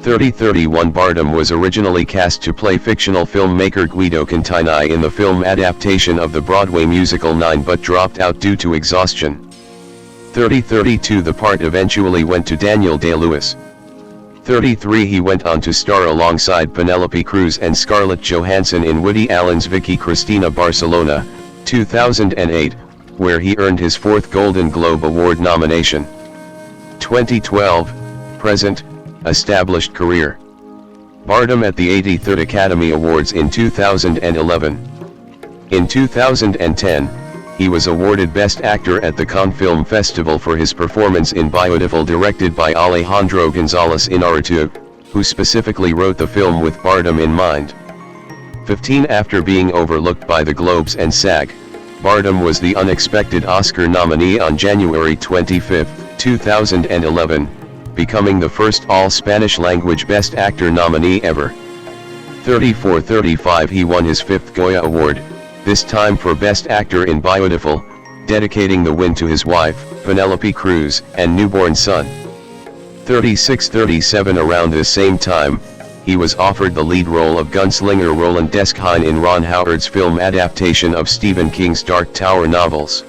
30-31. Bardem was originally cast to play fictional filmmaker Guido Contini in the film adaptation of the Broadway musical Nine but dropped out due to exhaustion. 30-32. The part eventually went to Daniel Day-Lewis. 33. He went on to star alongside Penelope Cruz and Scarlett Johansson in Woody Allen's Vicky Cristina Barcelona, 2008, where he earned his 4th Golden Globe Award nomination. 2012, present, established career. Bardem at the 83rd Academy Awards in 2011. In 2010, he was awarded Best Actor at the Cannes Film Festival for his performance in Biodeful, directed by Alejandro González Iñárritu, who specifically wrote the film with Bardem in mind. 15. After being overlooked by the Globes and SAG, Bardem was the unexpected Oscar nominee on January 25, 2011, becoming the first all-Spanish language Best Actor nominee ever. 34-35. He won his 5th Goya Award, this time for Best Actor in Biodeful, dedicating the win to his wife, Penelope Cruz, and newborn son. 36-37. Around this same time, he was offered the lead role of gunslinger Roland Deschain in Ron Howard's film adaptation of Stephen King's Dark Tower novels.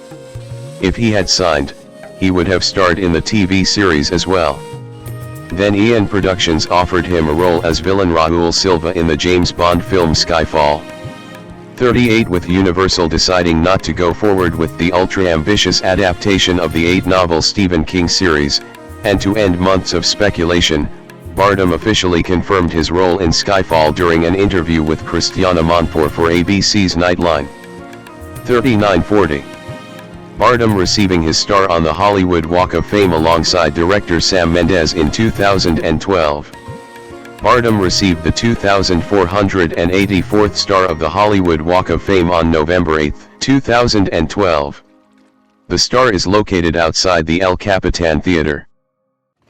If he had signed, he would have starred in the TV series as well. Then Ian Productions offered him a role as villain Raul Silva in the James Bond film Skyfall. 38. With Universal deciding not to go forward with the ultra-ambitious adaptation of the 8-novel Stephen King series, and to end months of speculation, Bardem officially confirmed his role in Skyfall during an interview with Christiana Monpour for ABC's Nightline. 39-40. Bardem receiving his star on the Hollywood Walk of Fame alongside director Sam Mendes in 2012. Bardem received the 2,484th star of the Hollywood Walk of Fame on November 8, 2012. The star is located outside the El Capitan Theater.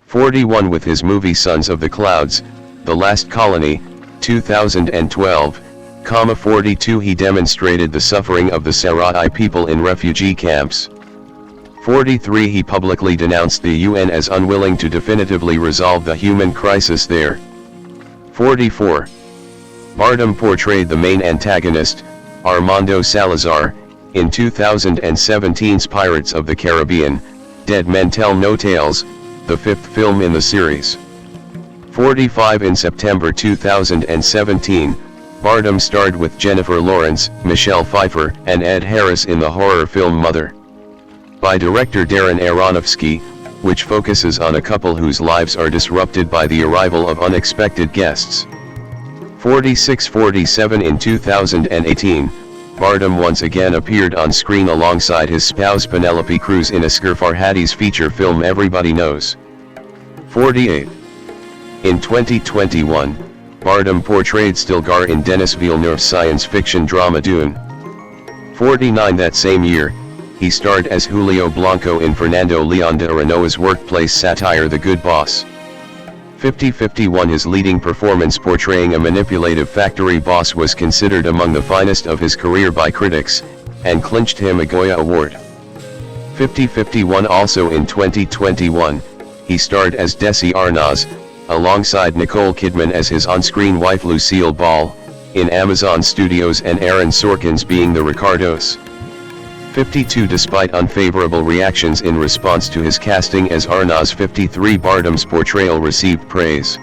41. With his movie Sons of the Clouds, The Last Colony, 2012, 42 He demonstrated the suffering of the Sahrawi people in refugee camps. 43 He publicly denounced the UN as unwilling to definitively resolve the human crisis there. 44. Bardem portrayed the main antagonist, Armando Salazar, in 2017's Pirates of the Caribbean, Dead Men Tell No Tales, the fifth film in the series. 45 In September 2017, Bardem starred with Jennifer Lawrence, Michelle Pfeiffer, and Ed Harris in the horror film Mother, by director Darren Aronofsky, which focuses on a couple whose lives are disrupted by the arrival of unexpected guests. 46-47 In 2018, Bardem once again appeared on screen alongside his spouse Penelope Cruz in Asghar Farhadi's feature film Everybody Knows. 48. In 2021, Bardem portrayed Stilgar in Denis Villeneuve's science fiction drama Dune. 49 That same year, he starred as Julio Blanco in Fernando Leon de Aranoa's workplace satire The Good Boss. 50-51 His leading performance portraying a manipulative factory boss was considered among the finest of his career by critics, and clinched him a Goya Award. 50-51 Also in 2021, he starred as Desi Arnaz, alongside Nicole Kidman as his on-screen wife Lucille Ball, in Amazon Studios and Aaron Sorkin's Being the Ricardos. 52 Despite unfavorable reactions in response to his casting as Arnaz, 53 Bardem's portrayal received praise.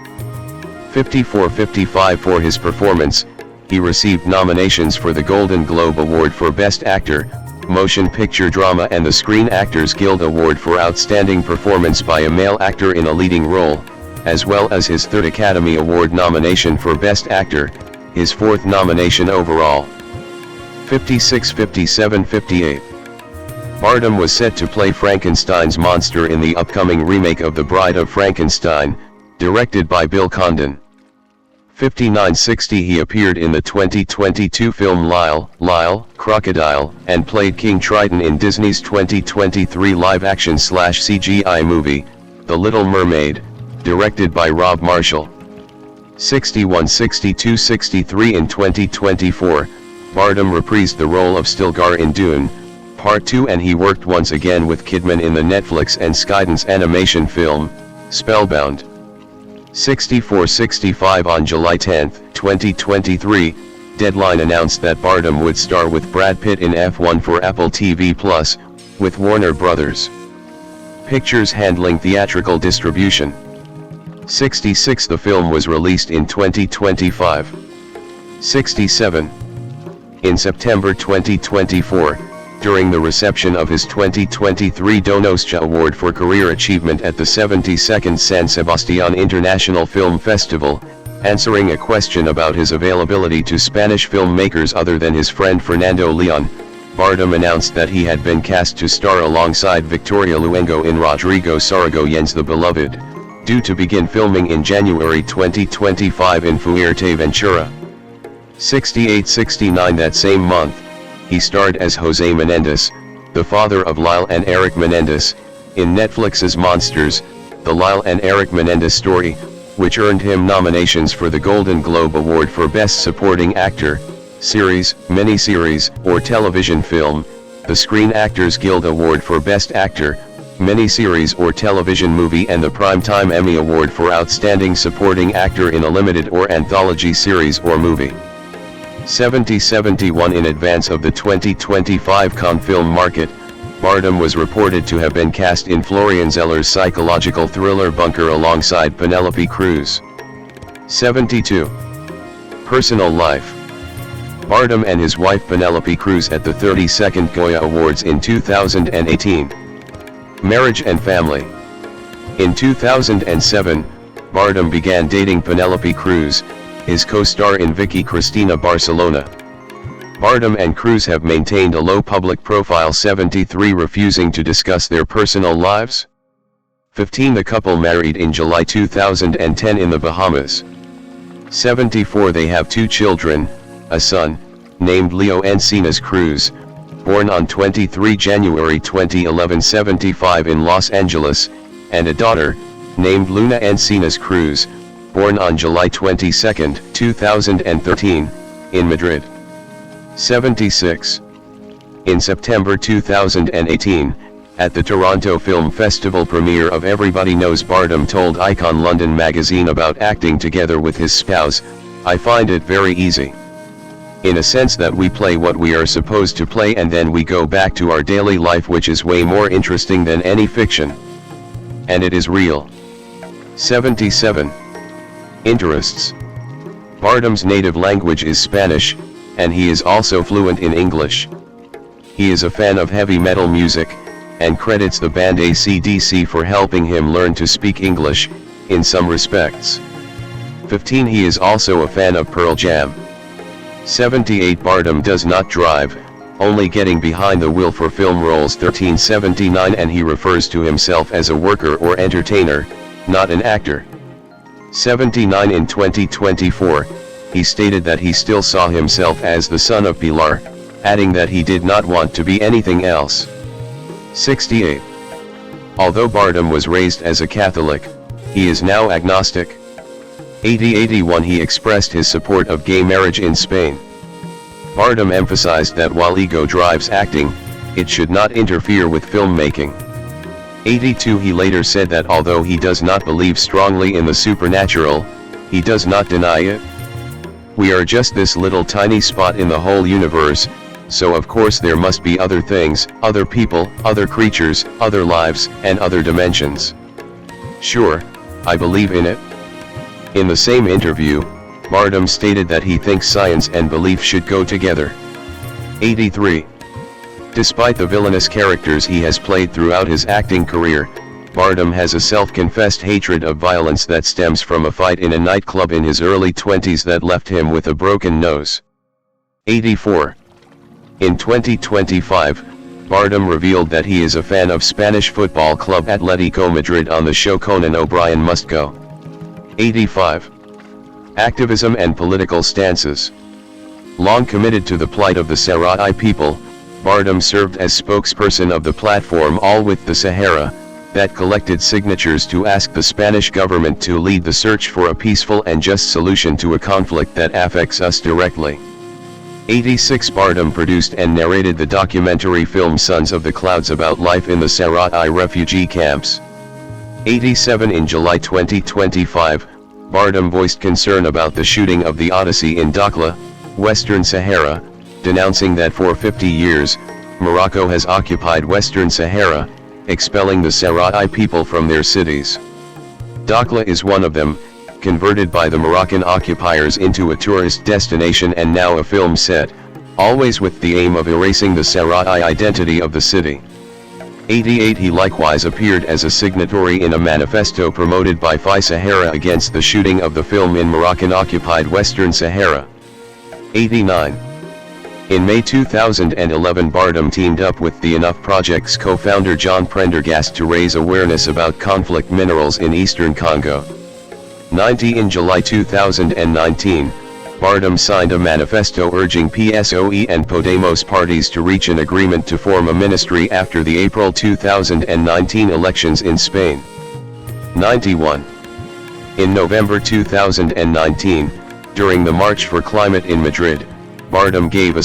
54-55 For his performance, he received nominations for the Golden Globe Award for Best Actor, Motion Picture Drama and the Screen Actors Guild Award for Outstanding Performance by a Male Actor in a Leading Role, as well as his third Academy Award nomination for Best Actor, his fourth nomination overall. 56-57-58. Bardem was set to play Frankenstein's monster in the upcoming remake of The Bride of Frankenstein, directed by Bill Condon. 59-60 He appeared in the 2022 film Lyle, Crocodile, and played King Triton in Disney's 2023 live-action/CGI movie, The Little Mermaid, directed by Rob Marshall. 61-62-63 In 2024, Bardem reprised the role of Stilgar in Dune, Part 2 and he worked once again with Kidman in the Netflix and Skydance animation film, Spellbound. 64-65 On July 10, 2023, Deadline announced that Bardem would star with Brad Pitt in F1 for Apple TV+, with Warner Brothers Pictures handling theatrical distribution. 66 The film was released in 2025. 67. In September 2024, during the reception of his 2023 Donostia Award for Career Achievement at the 72nd San Sebastián International Film Festival, answering a question about his availability to Spanish filmmakers other than his friend Fernando Leon, Bardem announced that he had been cast to star alongside Victoria Luengo in Rodrigo Sorogoyen's The Beloved, due to begin filming in January 2025 in Fuerteventura. 68-69 That same month, he starred as Jose Menendez, the father of Lyle and Eric Menendez, in Netflix's Monsters, the Lyle and Eric Menendez story, which earned him nominations for the Golden Globe Award for Best Supporting Actor, Series, Miniseries, or Television Film, the Screen Actors Guild Award for Best Actor, Miniseries or Television Movie and the Primetime Emmy Award for Outstanding Supporting Actor in a Limited or Anthology Series or Movie. 70-71 In advance of the 2025 Cannes film market, Bardem was reported to have been cast in Florian Zeller's psychological thriller Bunker alongside Penelope Cruz. 72. Personal life. Bardem and his wife Penelope Cruz at the 32nd Goya Awards in 2018. Marriage and family. In 2007, Bardem began dating Penelope Cruz, his co-star in Vicky Cristina Barcelona. Bardem and Cruz have maintained a low public profile. 73 Refusing to discuss their personal lives. 15 The couple married in July 2010 in the Bahamas. 74 They have 2 children, a son, named Leo Encinas Cruz, born on 23 January 2011 75 in Los Angeles, and a daughter, named Luna Encinas Cruz, born on July 22, 2013, in Madrid. 76. In September 2018, at the Toronto Film Festival premiere of Everybody Knows Bardem told Icon London magazine about acting together with his spouse, "I find it very easy. In a sense that we play what we are supposed to play and then we go back to our daily life, which is way more interesting than any fiction. And it is real." 77. Interests. Bardem's native language is Spanish, and he is also fluent in English. He is a fan of heavy metal music, and credits the band AC/DC for helping him learn to speak English, in some respects. 15. He is also a fan of Pearl Jam. 78. Bardem does not drive, only getting behind the wheel for film roles. 1379. And he refers to himself as a worker or entertainer, not an actor. 79. In 2024, he stated that he still saw himself as the son of Pilar, adding that he did not want to be anything else. 68. Although Bardem was raised as a Catholic, he is now agnostic. 80. 81. He expressed his support of gay marriage in Spain. Bardem emphasized that while ego drives acting, it should not interfere with filmmaking. 82. He later said that although he does not believe strongly in the supernatural, he does not deny it. "We are just this little tiny spot in the whole universe, so of course there must be other things, other people, other creatures, other lives, and other dimensions. Sure, I believe in it." In the same interview, Bardem stated that he thinks science and belief should go together. 83. Despite the villainous characters he has played throughout his acting career, Bardem has a self-confessed hatred of violence that stems from a fight in a nightclub in his early 20s that left him with a broken nose. 84. In 2025, Bardem revealed that he is a fan of Spanish football club Atletico Madrid on the show Conan O'Brien Must Go. 85. Activism and political stances. Long committed to the plight of the Sahrawi people, Bardem served as spokesperson of the platform All With the Sahara, that collected signatures to ask the Spanish government to lead the search for a peaceful and just solution to a conflict that affects us directly. 86. Bardem produced and narrated the documentary film Sons of the Clouds about life in the Sahrawi refugee camps. 87. In July 2025, Bardem voiced concern about the shooting of the Odyssey in Dakhla, Western Sahara, denouncing that for 50 years, Morocco has occupied Western Sahara, expelling the Sahrawi people from their cities. Dakhla is one of them, converted by the Moroccan occupiers into a tourist destination and now a film set, always with the aim of erasing the Sahrawi identity of the city. 88. He likewise appeared as a signatory in a manifesto promoted by FI Sahara against the shooting of the film in Moroccan-occupied Western Sahara. 89. In May 2011, Bardem teamed up with the Enough Project's co-founder John Prendergast to raise awareness about conflict minerals in eastern Congo. 90. In July 2019, Bardem signed a manifesto urging PSOE and Podemos parties to reach an agreement to form a ministry after the April 2019 elections in Spain. 91. In November 2019, during the March for Climate in Madrid, Bardem gave a